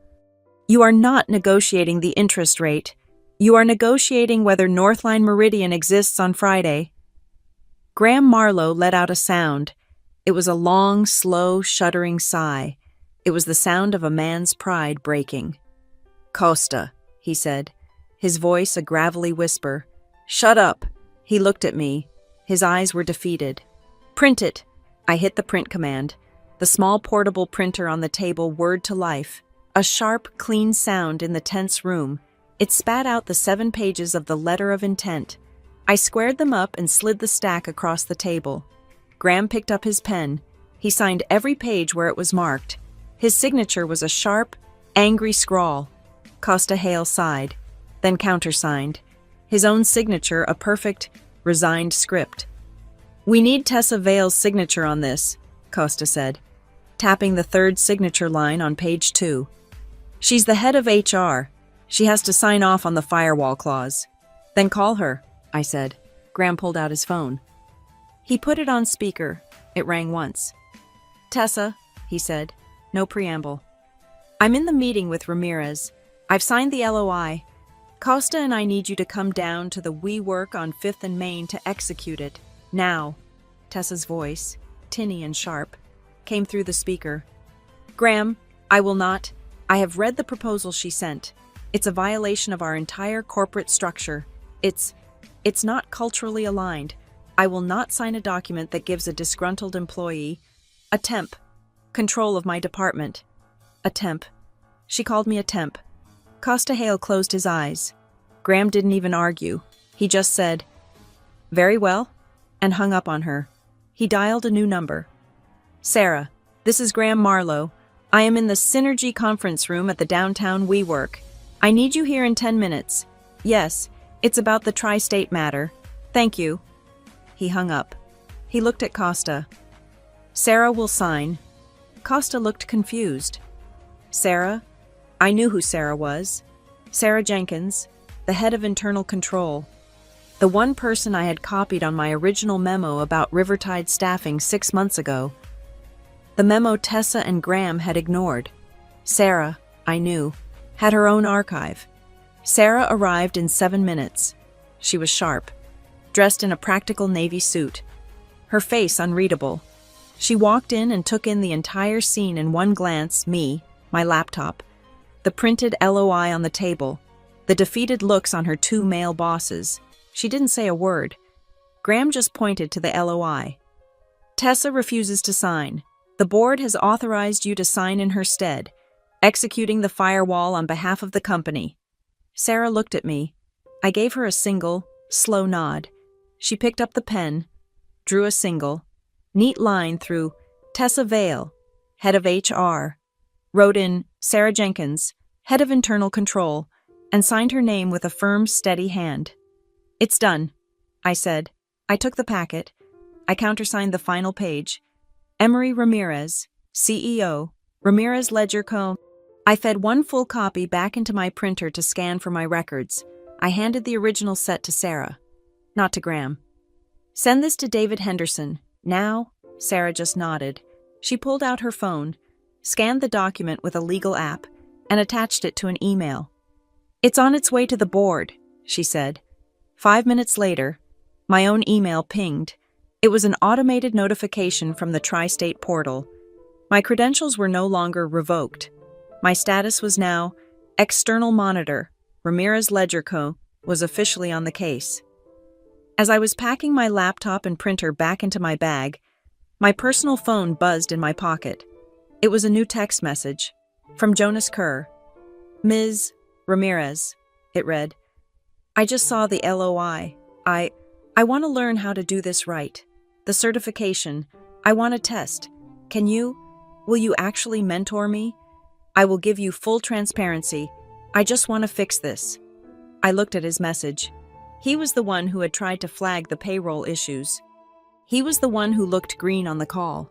Speaker 1: You are not negotiating the interest rate. You are negotiating whether Northline Meridian exists on Friday. Graham Marlowe let out a sound. It was a long, slow, shuddering sigh. It was the sound of a man's pride breaking. Costa, he said, his voice a gravelly whisper. Shut up. He looked at me. His eyes were defeated. Print it. I hit the print command. The small portable printer on the table whirred to life. A sharp, clean sound in the tense room. It spat out the 7 pages of the letter of intent. I squared them up and slid the stack across the table. Graham picked up his pen. He signed every page where it was marked. His signature was a sharp, angry scrawl. Costa Hale sighed, then countersigned. His own signature a perfect, resigned script. We need Tessa Vale's signature on this, Costa said, tapping the third signature line on page 2. She's the head of HR. She has to sign off on the firewall clause. Then call her, I said. Graham pulled out his phone. He put it on speaker. It rang once. Tessa, he said. No preamble. I'm in the meeting with Ramirez. I've signed the LOI. Costa and I need you to come down to the WeWork on 5th and Main to execute it. Now. Tessa's voice, tinny and sharp, came through the speaker. Graham, I will not. I have read the proposal she sent. It's a violation of our entire corporate structure. It's not culturally aligned. I will not sign a document that gives a disgruntled employee, a temp, control of my department. A temp. She called me a temp. Costa Hale closed his eyes. Graham didn't even argue. He just said, very well, and hung up on her. He dialed a new number. Sarah, this is Graham Marlowe. I am in the Synergy conference room at the downtown WeWork. I need you here in 10 minutes. Yes, it's about the tri-state matter. Thank you. He hung up. He looked at Costa. Sarah will sign. Costa looked confused. Sarah? I knew who Sarah was. Sarah Jenkins, the head of internal control. The one person I had copied on my original memo about Rivertide staffing 6 months ago. The memo Tessa and Graham had ignored. Sarah, I knew, had her own archive. Sarah arrived in 7 minutes. She was sharp, dressed in a practical navy suit. Her face unreadable. She walked in and took in the entire scene in one glance, me, my laptop, the printed LOI on the table, the defeated looks on her 2 male bosses. She didn't say a word. Graham just pointed to the LOI. Tessa refuses to sign. The board has authorized you to sign in her stead, executing the firewall on behalf of the company. Sarah looked at me. I gave her a single, slow nod. She picked up the pen, drew a single, neat line through Tessa Vale, head of HR, wrote in Sarah Jenkins, head of internal control, and signed her name with a firm, steady hand. It's done, I said. I took the packet. I countersigned the final page. Emery Ramirez, CEO, Ramirez Ledger Co. I fed 1 full copy back into my printer to scan for my records. I handed the original set to Sarah, not to Graham. Send this to David Henderson. Now, Sarah just nodded. She pulled out her phone, scanned the document with a legal app, and attached it to an email. "It's on its way to the board," she said. 5 minutes later, my own email pinged. It was an automated notification from the Tri-State portal. My credentials were no longer revoked. My status was now External Monitor. Ramirez Ledger Co. was officially on the case. As I was packing my laptop and printer back into my bag, my personal phone buzzed in my pocket. It was a new text message from Jonas Kerr. "Ms. Ramirez," it read. "I just saw the LOI. I want to learn how to do this right. The certification. I want a test. Will you actually mentor me? I will give you full transparency. I just want to fix this." I looked at his message. He was the one who had tried to flag the payroll issues. He was the one who looked green on the call.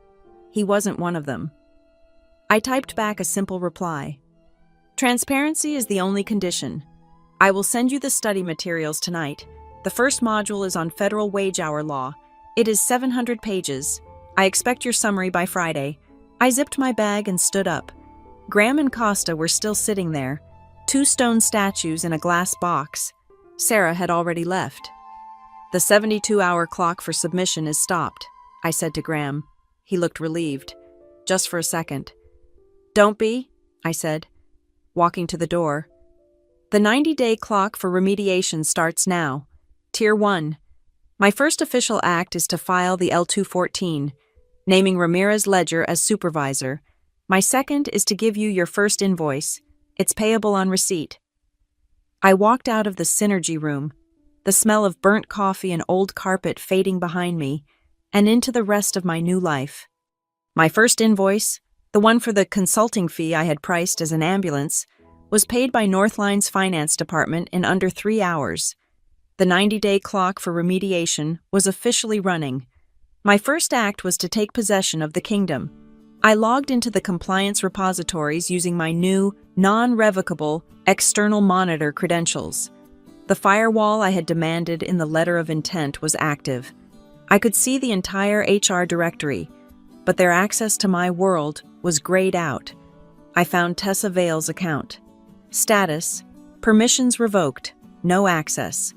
Speaker 1: He wasn't one of them. I typed back a simple reply. "Transparency is the only condition. I will send you the study materials tonight. The first module is on federal wage hour law. It is 700 pages. I expect your summary by Friday." I zipped my bag and stood up. Graham and Costa were still sitting there, 2 stone statues in a glass box. Sarah had already left. "The 72-hour clock for submission is stopped," I said to Graham. He looked relieved. Just for a second. "Don't be," I said, walking to the door. "The 90-day clock for remediation starts now. Tier 1. My first official act is to file the L-214, naming Ramirez Ledger as supervisor. My second is to give you your first invoice. It's payable on receipt." I walked out of the Synergy room, the smell of burnt coffee and old carpet fading behind me, and into the rest of my new life. My first invoice, the one for the consulting fee I had priced as an ambulance, was paid by Northline's finance department in under 3 hours. The 90-day clock for remediation was officially running. My first act was to take possession of the kingdom. I logged into the compliance repositories using my new, non-revocable, external monitor credentials. The firewall I had demanded in the letter of intent was active. I could see the entire HR directory, but their access to my world was grayed out. I found Tessa Vale's account. Status: permissions revoked, no access.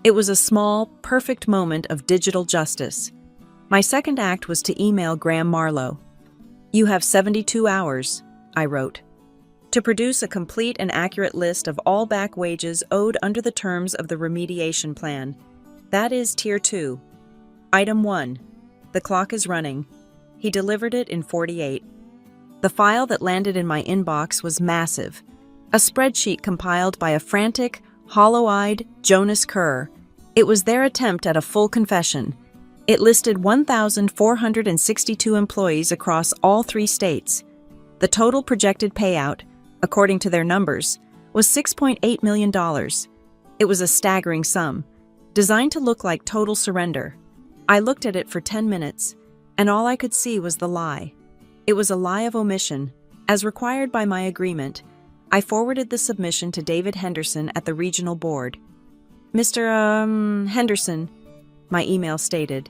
Speaker 1: It was a small, perfect moment of digital justice. My second act was to email Graham Marlowe. "You have 72 hours, I wrote, "to produce a complete and accurate list of all back wages owed under the terms of the remediation plan. That is Tier 2. Item 1. The clock is running." He delivered it in 48. The file that landed in my inbox was massive, a spreadsheet compiled by a frantic, hollow-eyed Jonas Kerr. It was their attempt at a full confession. It listed 1,462 employees across all 3 states. The total projected payout, according to their numbers, was $6.8 million. It was a staggering sum, designed to look like total surrender. I looked at it for 10 minutes, and all I could see was the lie. It was a lie of omission. As required by my agreement, I forwarded the submission to David Henderson at the regional board. "Mr. Henderson," my email stated,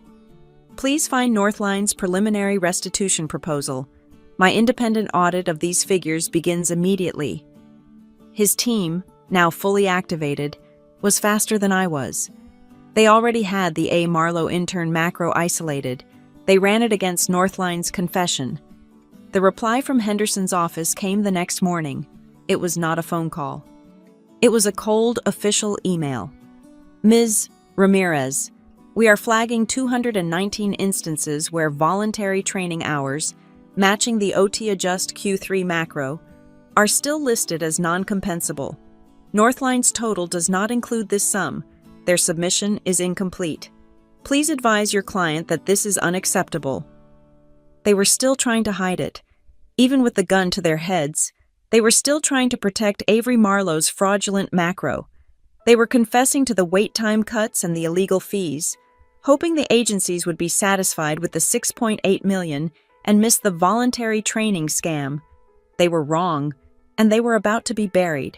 Speaker 1: "please find Northline's preliminary restitution proposal. My independent audit of these figures begins immediately." His team, now fully activated, was faster than I was. They already had the A. Marlowe intern macro isolated. They ran it against Northline's confession. The reply from Henderson's office came the next morning. It was not a phone call. It was a cold, official email. "Ms. Ramirez, we are flagging 219 instances where voluntary training hours, matching the OT Adjust Q3 macro, are still listed as non-compensable. Northline's total does not include this sum. Their submission is incomplete. Please advise your client that this is unacceptable." They were still trying to hide it. Even with the gun to their heads, they were still trying to protect Avery Marlowe's fraudulent macro. They were confessing to the wait time cuts and the illegal fees, hoping the agencies would be satisfied with the $6.8 million and miss the voluntary training scam. They were wrong, and they were about to be buried.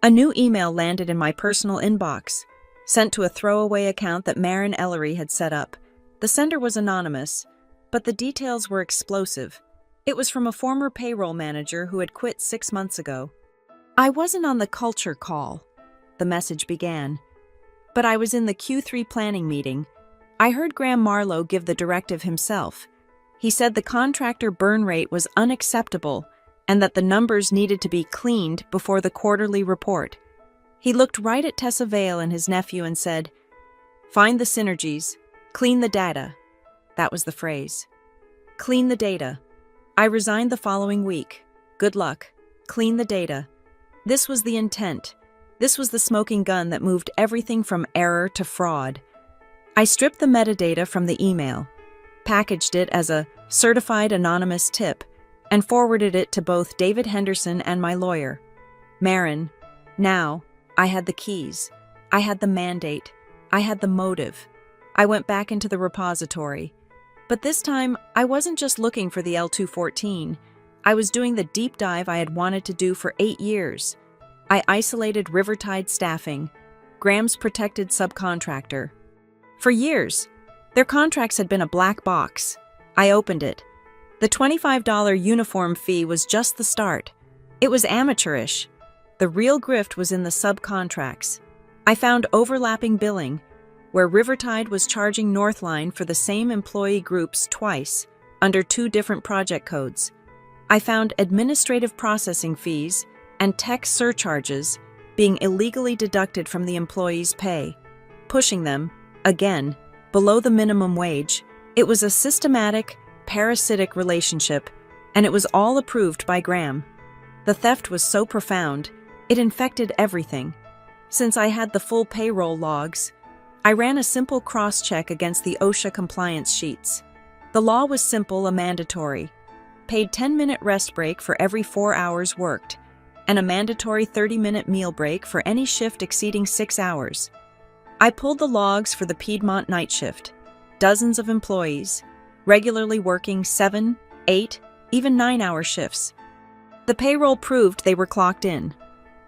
Speaker 1: A new email landed in my personal inbox, sent to a throwaway account that Maren Ellery had set up. The sender was anonymous, but the details were explosive. It was from a former payroll manager who had quit 6 months ago. "I wasn't on the culture call," the message began, "but I was in the Q3 planning meeting. I heard Graham Marlowe give the directive himself. He said the contractor burn rate was unacceptable and that the numbers needed to be cleaned before the quarterly report. He looked right at Tessa Vale and his nephew and said, 'Find the synergies, clean the data.'" That was the phrase. Clean the data. I resigned the following week. Good luck. Clean the data. This was the intent. This was the smoking gun that moved everything from error to fraud. I stripped the metadata from the email, packaged it as a certified anonymous tip, and forwarded it to both David Henderson and my lawyer, Marin. Now, I had the keys. I had the mandate. I had the motive. I went back into the repository. But this time, I wasn't just looking for the L214. I was doing the deep dive I had wanted to do for 8 years. I isolated Rivertide Staffing, Graham's protected subcontractor. For years, their contracts had been a black box. I opened it. The $25 uniform fee was just the start. It was amateurish. The real grift was in the subcontracts. I found overlapping billing, where Rivertide was charging Northline for the same employee groups twice, under 2 different project codes. I found administrative processing fees and tech surcharges being illegally deducted from the employees' pay, pushing them, again, below the minimum wage. It was a systematic, parasitic relationship, and it was all approved by Graham. The theft was so profound, it infected everything. Since I had the full payroll logs, I ran a simple cross-check against the OSHA compliance sheets. The law was simple and mandatory. Paid 10-minute rest break for every 4 hours worked, and a mandatory 30-minute meal break for any shift exceeding 6 hours. I pulled the logs for the Piedmont night shift. Dozens of employees, regularly working 7, 8, even 9-hour shifts. The payroll proved they were clocked in.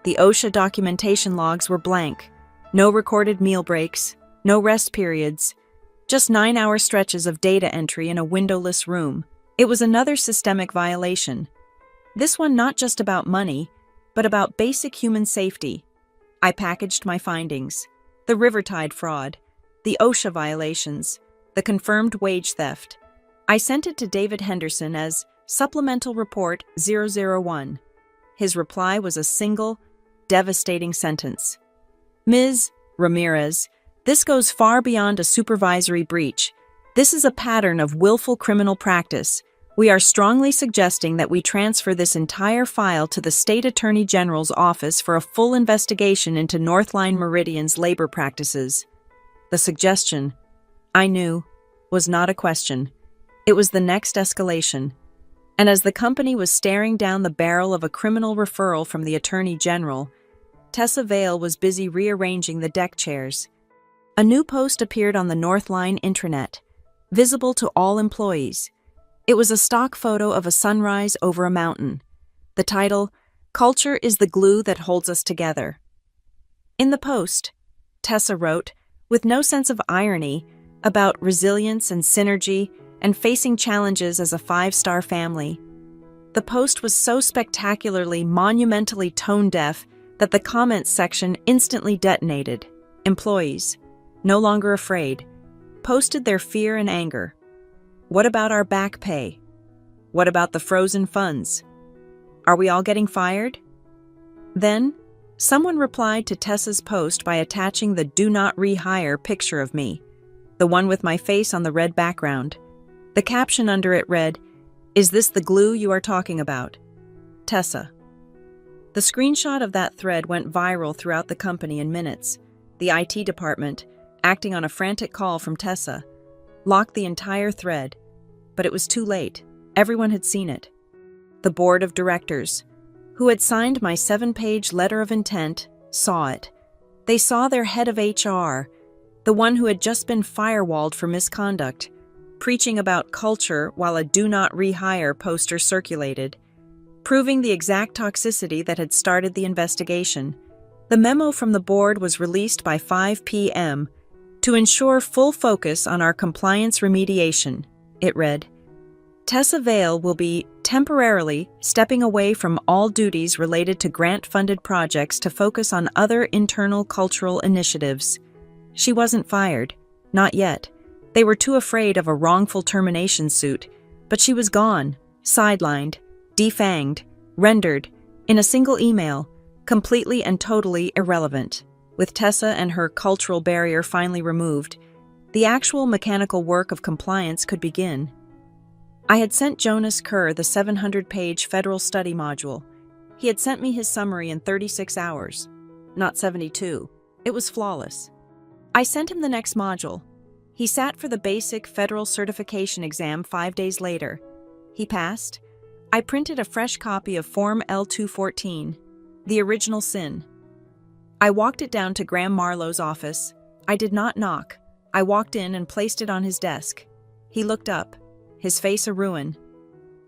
Speaker 1: The OSHA documentation logs were blank. No recorded meal breaks, no rest periods, just 9-hour stretches of data entry in a windowless room. It was another systemic violation. This one not just about money, but about basic human safety. I packaged my findings: the Rivertide fraud, the OSHA violations, the confirmed wage theft. I sent it to David Henderson as Supplemental Report 001. His reply was a single, devastating sentence. "Ms. Ramirez, this goes far beyond a supervisory breach. This is a pattern of willful criminal practice. We are strongly suggesting that we transfer this entire file to the State Attorney General's office for a full investigation into Northline Meridian's labor practices." The suggestion, I knew, was not a question. It was the next escalation. And as the company was staring down the barrel of a criminal referral from the Attorney General, Tessa Vale was busy rearranging the deck chairs. A new post appeared on the Northline intranet, visible to all employees. It was a stock photo of a sunrise over a mountain. The title, "Culture is the glue that holds us together." In the post, Tessa wrote, with no sense of irony, about resilience and synergy and facing challenges as a 5-star family. The post was so spectacularly, monumentally tone-deaf that the comments section instantly detonated. Employees, no longer afraid, posted their fear and anger. What about our back pay? What about the frozen funds? Are we all getting fired? Then, someone replied to Tessa's post by attaching the "Do Not Rehire" picture of me, the one with my face on the red background. The caption under it read, "Is this the glue you are talking about? Tessa." The screenshot of that thread went viral throughout the company in minutes. The IT department, acting on a frantic call from Tessa, locked the entire thread. But it was too late. Everyone had seen it. The board of directors, who had signed my 7-page letter of intent, saw it. They saw their head of HR, the one who had just been firewalled for misconduct, preaching about culture while a "Do Not Rehire" poster circulated, proving the exact toxicity that had started the investigation. The memo from the board was released by 5 p.m., To ensure full focus on our compliance remediation, it read, Tessa Vale will be temporarily stepping away from all duties related to grant-funded projects to focus on other internal cultural initiatives. She wasn't fired. Not yet. They were too afraid of a wrongful termination suit, but she was gone, sidelined, defanged, rendered, in a single email, completely and totally irrelevant. With Tessa and her cultural barrier finally removed, the actual mechanical work of compliance could begin. I had sent Jonas Kerr the 700-page federal study module. He had sent me his summary in 36 hours, not 72. It was flawless. I sent him the next module. He sat for the basic federal certification exam 5 days later. He passed. I printed a fresh copy of Form L-214, the original SIN. I walked it down to Graham Marlowe's office. I did not knock. I walked in and placed it on his desk. He looked up, his face a ruin.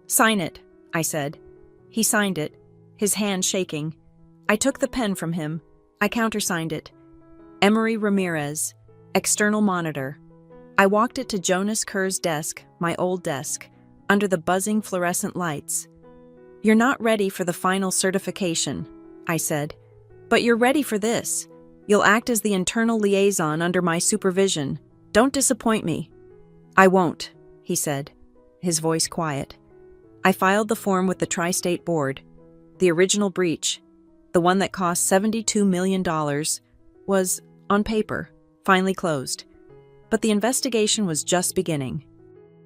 Speaker 1: "Sign it," I said. He signed it, his hand shaking. I took the pen from him. I countersigned it. Emery Ramirez, external monitor. I walked it to Jonas Kerr's desk, my old desk, under the buzzing fluorescent lights. "You're not ready for the final certification," I said. "But you're ready for this. You'll act as the internal liaison under my supervision. Don't disappoint me." "I won't," he said, his voice quiet. I filed the form with the Tri-State Board. The original breach, the one that cost $72 million, was, on paper, finally closed. But the investigation was just beginning.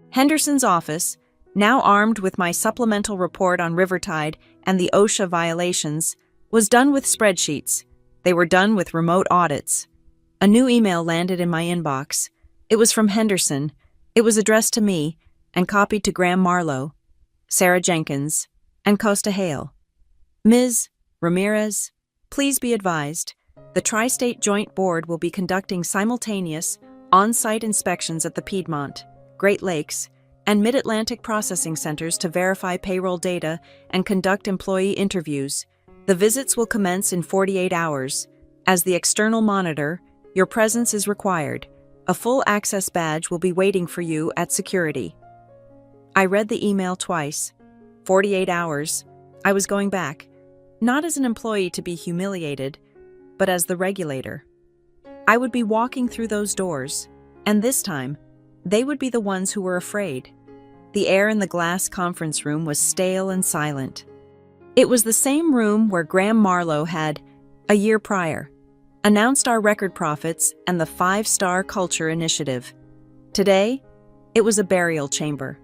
Speaker 1: Henderson's office, now armed with my supplemental report on Rivertide and the OSHA violations, was done with spreadsheets. They were done with remote audits. A new email landed in my inbox. It was from Henderson. It was addressed to me and copied to Graham Marlowe, Sarah Jenkins, and Costa Hale. "Ms. Ramirez, please be advised, the Tri-State Joint Board will be conducting simultaneous on-site inspections at the Piedmont, Great Lakes, and Mid-Atlantic processing centers to verify payroll data and conduct employee interviews. The visits will commence in 48 hours. As the external monitor, your presence is required. A full access badge will be waiting for you at security." I read the email twice. 48 hours. I was going back, not as an employee to be humiliated, but as the regulator. I would be walking through those doors, and this time, they would be the ones who were afraid. The air in the glass conference room was stale and silent. It was the same room where Graham Marlowe had, a year prior, announced our record profits and the 5-Star Culture Initiative. Today, it was a burial chamber.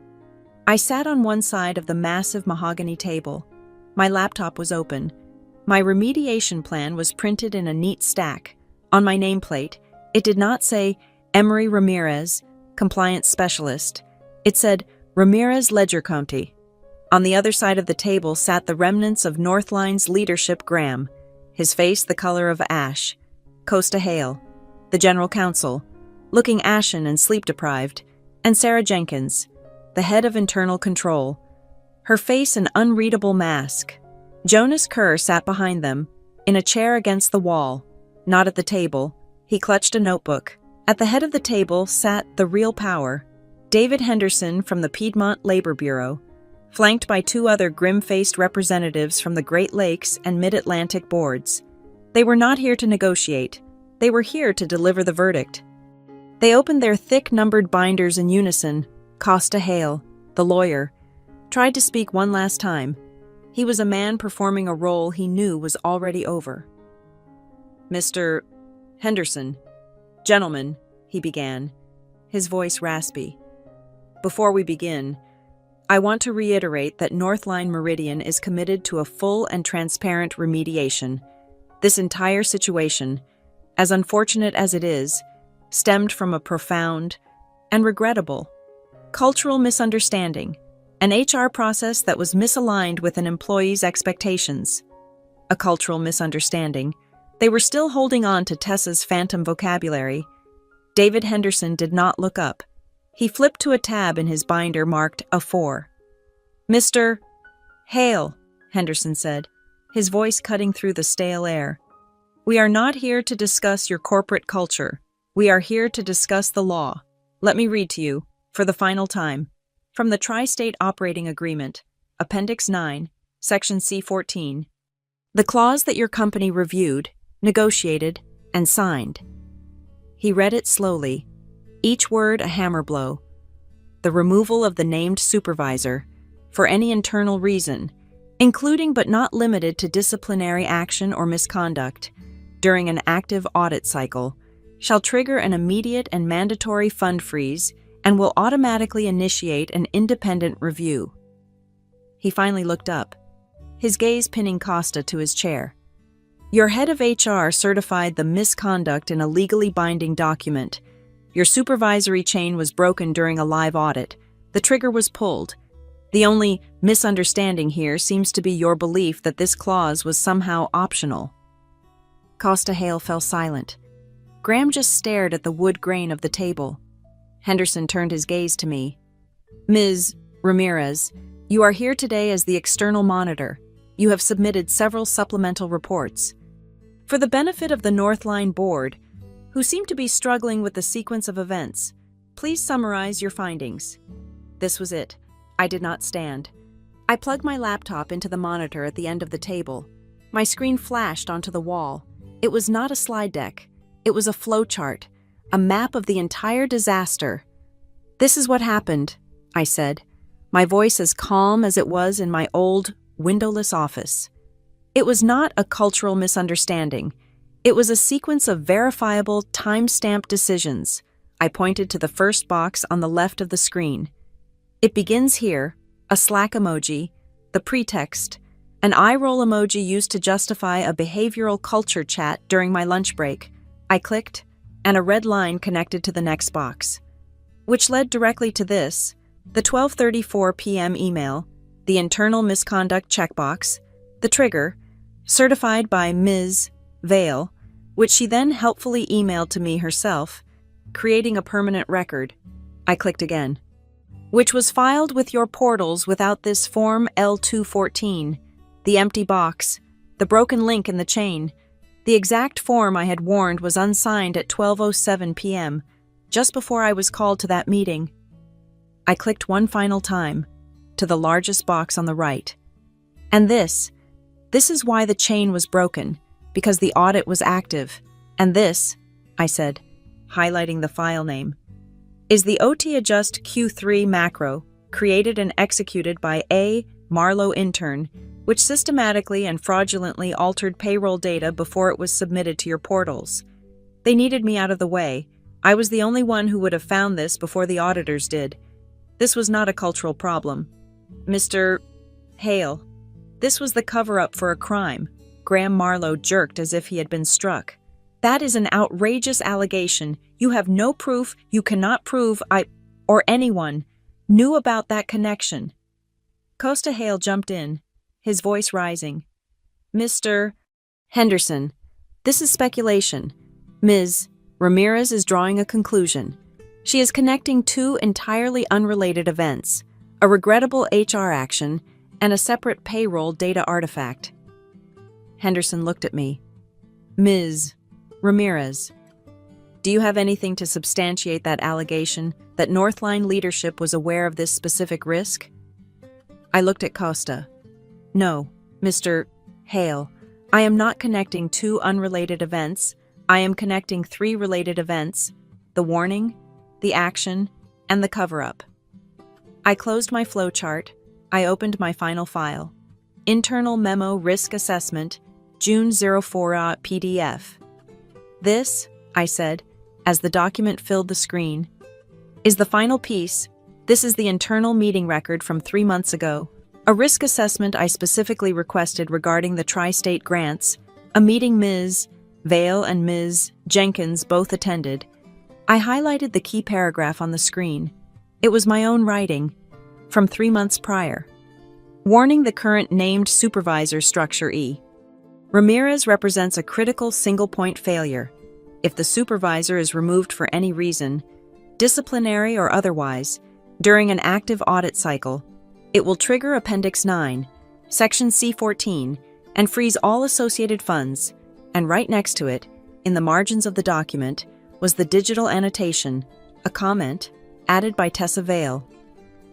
Speaker 1: I sat on one side of the massive mahogany table. My laptop was open. My remediation plan was printed in a neat stack. On my nameplate, it did not say Emery Ramirez, Compliance Specialist. It said Ramirez Ledger County. On the other side of the table sat the remnants of Northline's leadership Graham, his face the color of ash, Costa Hale, the general counsel, looking ashen and sleep-deprived, and Sarah Jenkins, the head of internal control, her face an unreadable mask. Jonas Kerr sat behind them, in a chair against the wall, not at the table. He clutched a notebook. At the head of the table sat the real power, David Henderson from the Piedmont Labor Bureau, flanked by 2 other grim-faced representatives from the Great Lakes and Mid-Atlantic boards. They were not here to negotiate. They were here to deliver the verdict. They opened their thick numbered binders in unison. Costa Hale, the lawyer, tried to speak one last time. He was a man performing a role he knew was already over. "Mr. Henderson, gentlemen," he began, his voice raspy. "Before we begin, I want to reiterate that Northline Meridian is committed to a full and transparent remediation. This entire situation, as unfortunate as it is, stemmed from a profound and regrettable cultural misunderstanding, an HR process that was misaligned with an employee's expectations. A cultural misunderstanding. They were still holding on to Tessa's phantom vocabulary. David Henderson did not look up. He flipped to a tab in his binder marked A4. "Mr. Hale," Henderson said, his voice cutting through the stale air. "We are not here to discuss your corporate culture. We are here to discuss the law. Let me read to you, for the final time, from the Tri-State Operating Agreement, Appendix 9, Section C14, the clause that your company reviewed, negotiated, and signed. He read it slowly, each word a hammer blow. The removal of the named supervisor, for any internal reason, including but not limited to disciplinary action or misconduct, during an active audit cycle, shall trigger an immediate and mandatory fund freeze and will automatically initiate an independent review. He finally looked up, his gaze pinning Costa to his chair. Your head of HR certified the misconduct in a legally binding document. Your supervisory chain was broken during a live audit. The trigger was pulled. The only misunderstanding here seems to be your belief that this clause was somehow optional. Costa Hale fell silent. Graham just stared at the wood grain of the table. Henderson turned his gaze to me. Ms. Ramirez, you are here today as the external monitor. You have submitted several supplemental reports. For the benefit of the Northline Board, who seem to be struggling with the sequence of events, please summarize your findings. This was it. I did not stand. I plugged my laptop into the monitor at the end of the table. My screen flashed onto the wall. It was not a slide deck. It was a flowchart, a map of the entire disaster. This is what happened, I said, my voice as calm as it was in my old, windowless office. It was not a cultural misunderstanding. It was a sequence of verifiable, time-stamped decisions. I pointed to the first box on the left of the screen. It begins here, a Slack emoji, the pretext, an eye-roll emoji used to justify a behavioral culture chat during my lunch break. I clicked, and a red line connected to the next box, which led directly to this, the 12:34 p.m. email, the internal misconduct checkbox, the trigger, certified by Ms. Vale, which she then helpfully emailed to me herself, creating a permanent record. I clicked again. Which was filed with your portals without this Form L214, the empty box, the broken link in the chain. The exact form I had warned was unsigned at 12:07 p.m., just before I was called to that meeting. I clicked one final time, to the largest box on the right. And this is why the chain was broken, because the audit was active. And this, I said, highlighting the file name, is the OT Adjust Q3 macro, created and executed by A. Marlowe intern, which systematically and fraudulently altered payroll data before it was submitted to your portals. They needed me out of the way. I was the only one who would have found this before the auditors did. This was not a cultural problem. Mr. Hale, this was the cover-up for a crime. Graham Marlowe jerked as if he had been struck. That is an outrageous allegation. You have no proof. You cannot prove I, or anyone, knew about that connection. Costa Hale jumped in, his voice rising. Mr. Henderson, this is speculation. Ms. Ramirez is drawing a conclusion. She is connecting two entirely unrelated events, a regrettable HR action and a separate payroll data artifact. Henderson looked at me. Ms. Ramirez, do you have anything to substantiate that allegation that Northline leadership was aware of this specific risk? I looked at Costa. No, Mr. Hale, I am not connecting two unrelated events. I am connecting three related events: the warning, the action, and the cover-up. I closed my flowchart. I opened my final file. Internal Memo Risk Assessment, June 04 PDF. This, I said, as the document filled the screen, is the final piece. This is the internal meeting record from 3 months ago. A risk assessment I specifically requested regarding the tri-state grants, a meeting Ms. Vale and Ms. Jenkins both attended. I highlighted the key paragraph on the screen. It was my own writing, from 3 months prior. Warning the current named supervisor structure E. Ramirez represents a critical single-point failure. If the supervisor is removed for any reason, disciplinary or otherwise, during an active audit cycle, it will trigger Appendix 9, Section C14, and freeze all associated funds, and right next to it, in the margins of the document, was the digital annotation, a comment, added by Tessa Vale.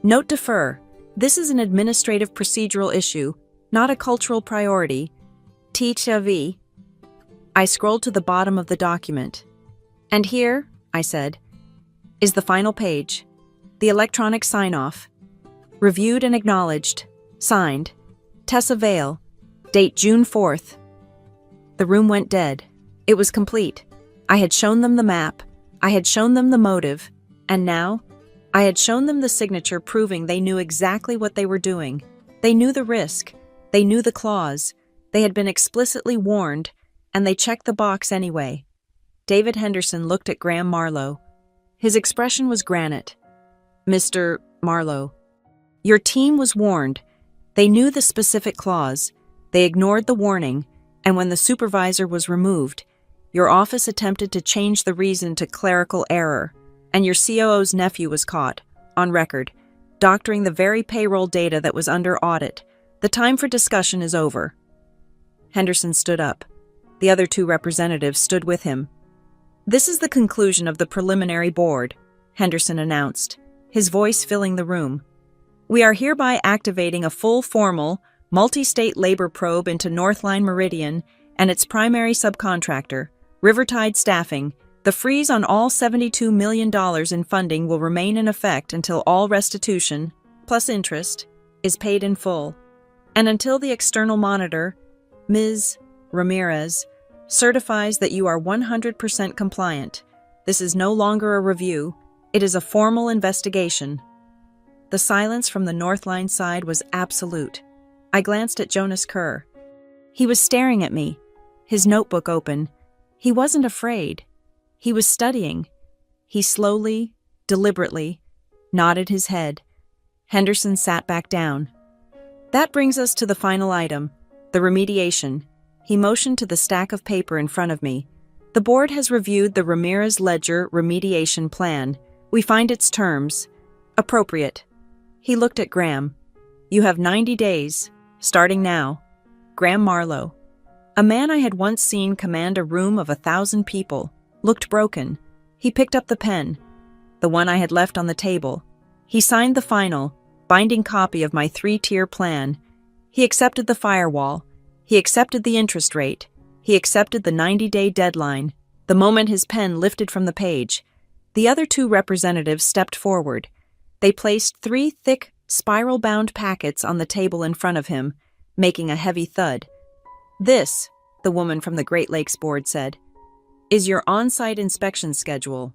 Speaker 1: Note defer. This is an administrative procedural issue, not a cultural priority. THV. I scrolled to the bottom of the document. And here, I said, is the final page. The electronic sign-off. Reviewed and acknowledged. Signed. Tessa Vale. Date June 4th. The room went dead. It was complete. I had shown them the map. I had shown them the motive. And now, I had shown them the signature proving they knew exactly what they were doing. They knew the risk. They knew the clause. They had been explicitly warned, and they checked the box anyway. David Henderson looked at Graham Marlowe. His expression was granite. Mr. Marlowe, your team was warned. They knew the specific clause. They ignored the warning, and when the supervisor was removed, your office attempted to change the reason to clerical error, and your COO's nephew was caught, on record, doctoring the very payroll data that was under audit. The time for discussion is over. Henderson stood up. The other two representatives stood with him. This is the conclusion of the preliminary board, Henderson announced, his voice filling the room. We are hereby activating a full formal, multi-state labor probe into Northline Meridian and its primary subcontractor, Rivertide Staffing. The freeze on all $72 million in funding will remain in effect until all restitution, plus interest, is paid in full, and until the external monitor, Ms. Ramirez, certifies that you are 100% compliant. This is no longer a review, it is a formal investigation. The silence from the Northline side was absolute. I glanced at Jonas Kerr. He was staring at me, his notebook open. He wasn't afraid. He was studying. He slowly, deliberately, nodded his head. Henderson sat back down. That brings us to the final item, the remediation. He motioned to the stack of paper in front of me. The board has reviewed the Ramirez Ledger remediation plan. We find its terms appropriate. He looked at Graham. You have 90 days, starting now. Graham Marlowe, a man I had once seen command a room of 1,000 people, looked broken. He picked up the pen, the one I had left on the table. He signed the final, binding copy of my 3-tier plan. He accepted the firewall. He accepted the interest rate. He accepted the 90-day deadline. The moment his pen lifted from the page, the other two representatives stepped forward. They placed 3 thick, spiral-bound packets on the table in front of him, making a heavy thud. This, the woman from the Great Lakes Board said, is your on-site inspection schedule.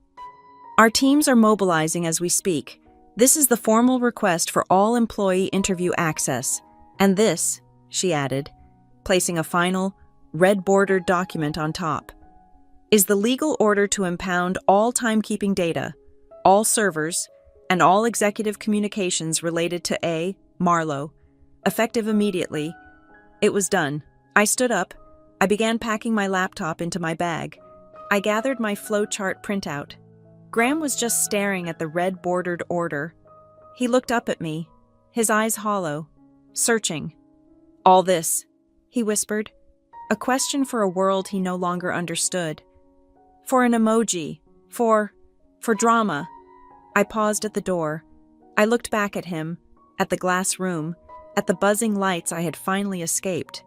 Speaker 1: Our teams are mobilizing as we speak. This is the formal request for all employee interview access. And this, she added, placing a final, red-bordered document on top, is the legal order to impound all timekeeping data, all servers, and all executive communications related to A. Marlowe, effective immediately. It was done. I stood up. I began packing my laptop into my bag. I gathered my flowchart printout. Graham was just staring at the red-bordered order. He looked up at me, his eyes hollow, searching. All this, he whispered, a question for a world he no longer understood. For an emoji, for drama. I paused at the door. I looked back at him, at the glass room, at the buzzing lights I had finally escaped.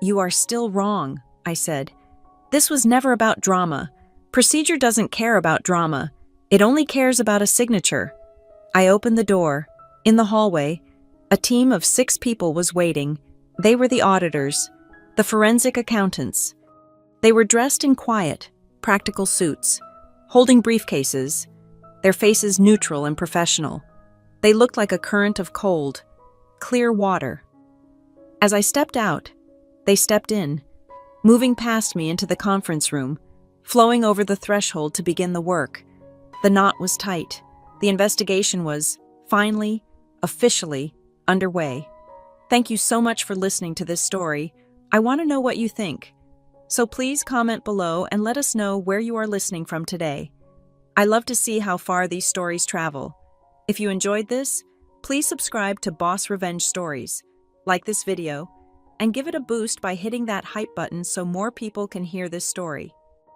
Speaker 1: You are still wrong, I said. This was never about drama. Procedure doesn't care about drama. It only cares about a signature. I opened the door. In the hallway, a team of 6 people was waiting. They were the auditors, the forensic accountants. They were dressed in quiet, practical suits, holding briefcases, their faces neutral and professional. They looked like a current of cold, clear water. As I stepped out, they stepped in, moving past me into the conference room, flowing over the threshold to begin the work. The knot was tight. The investigation was, finally, officially, underway. Thank you so much for listening to this story. I want to know what you think. So please comment below and let us know where you are listening from today. I love to see how far these stories travel. If you enjoyed this, please subscribe to Boss Revenge Stories, like this video, and give it a boost by hitting that hype button so more people can hear this story.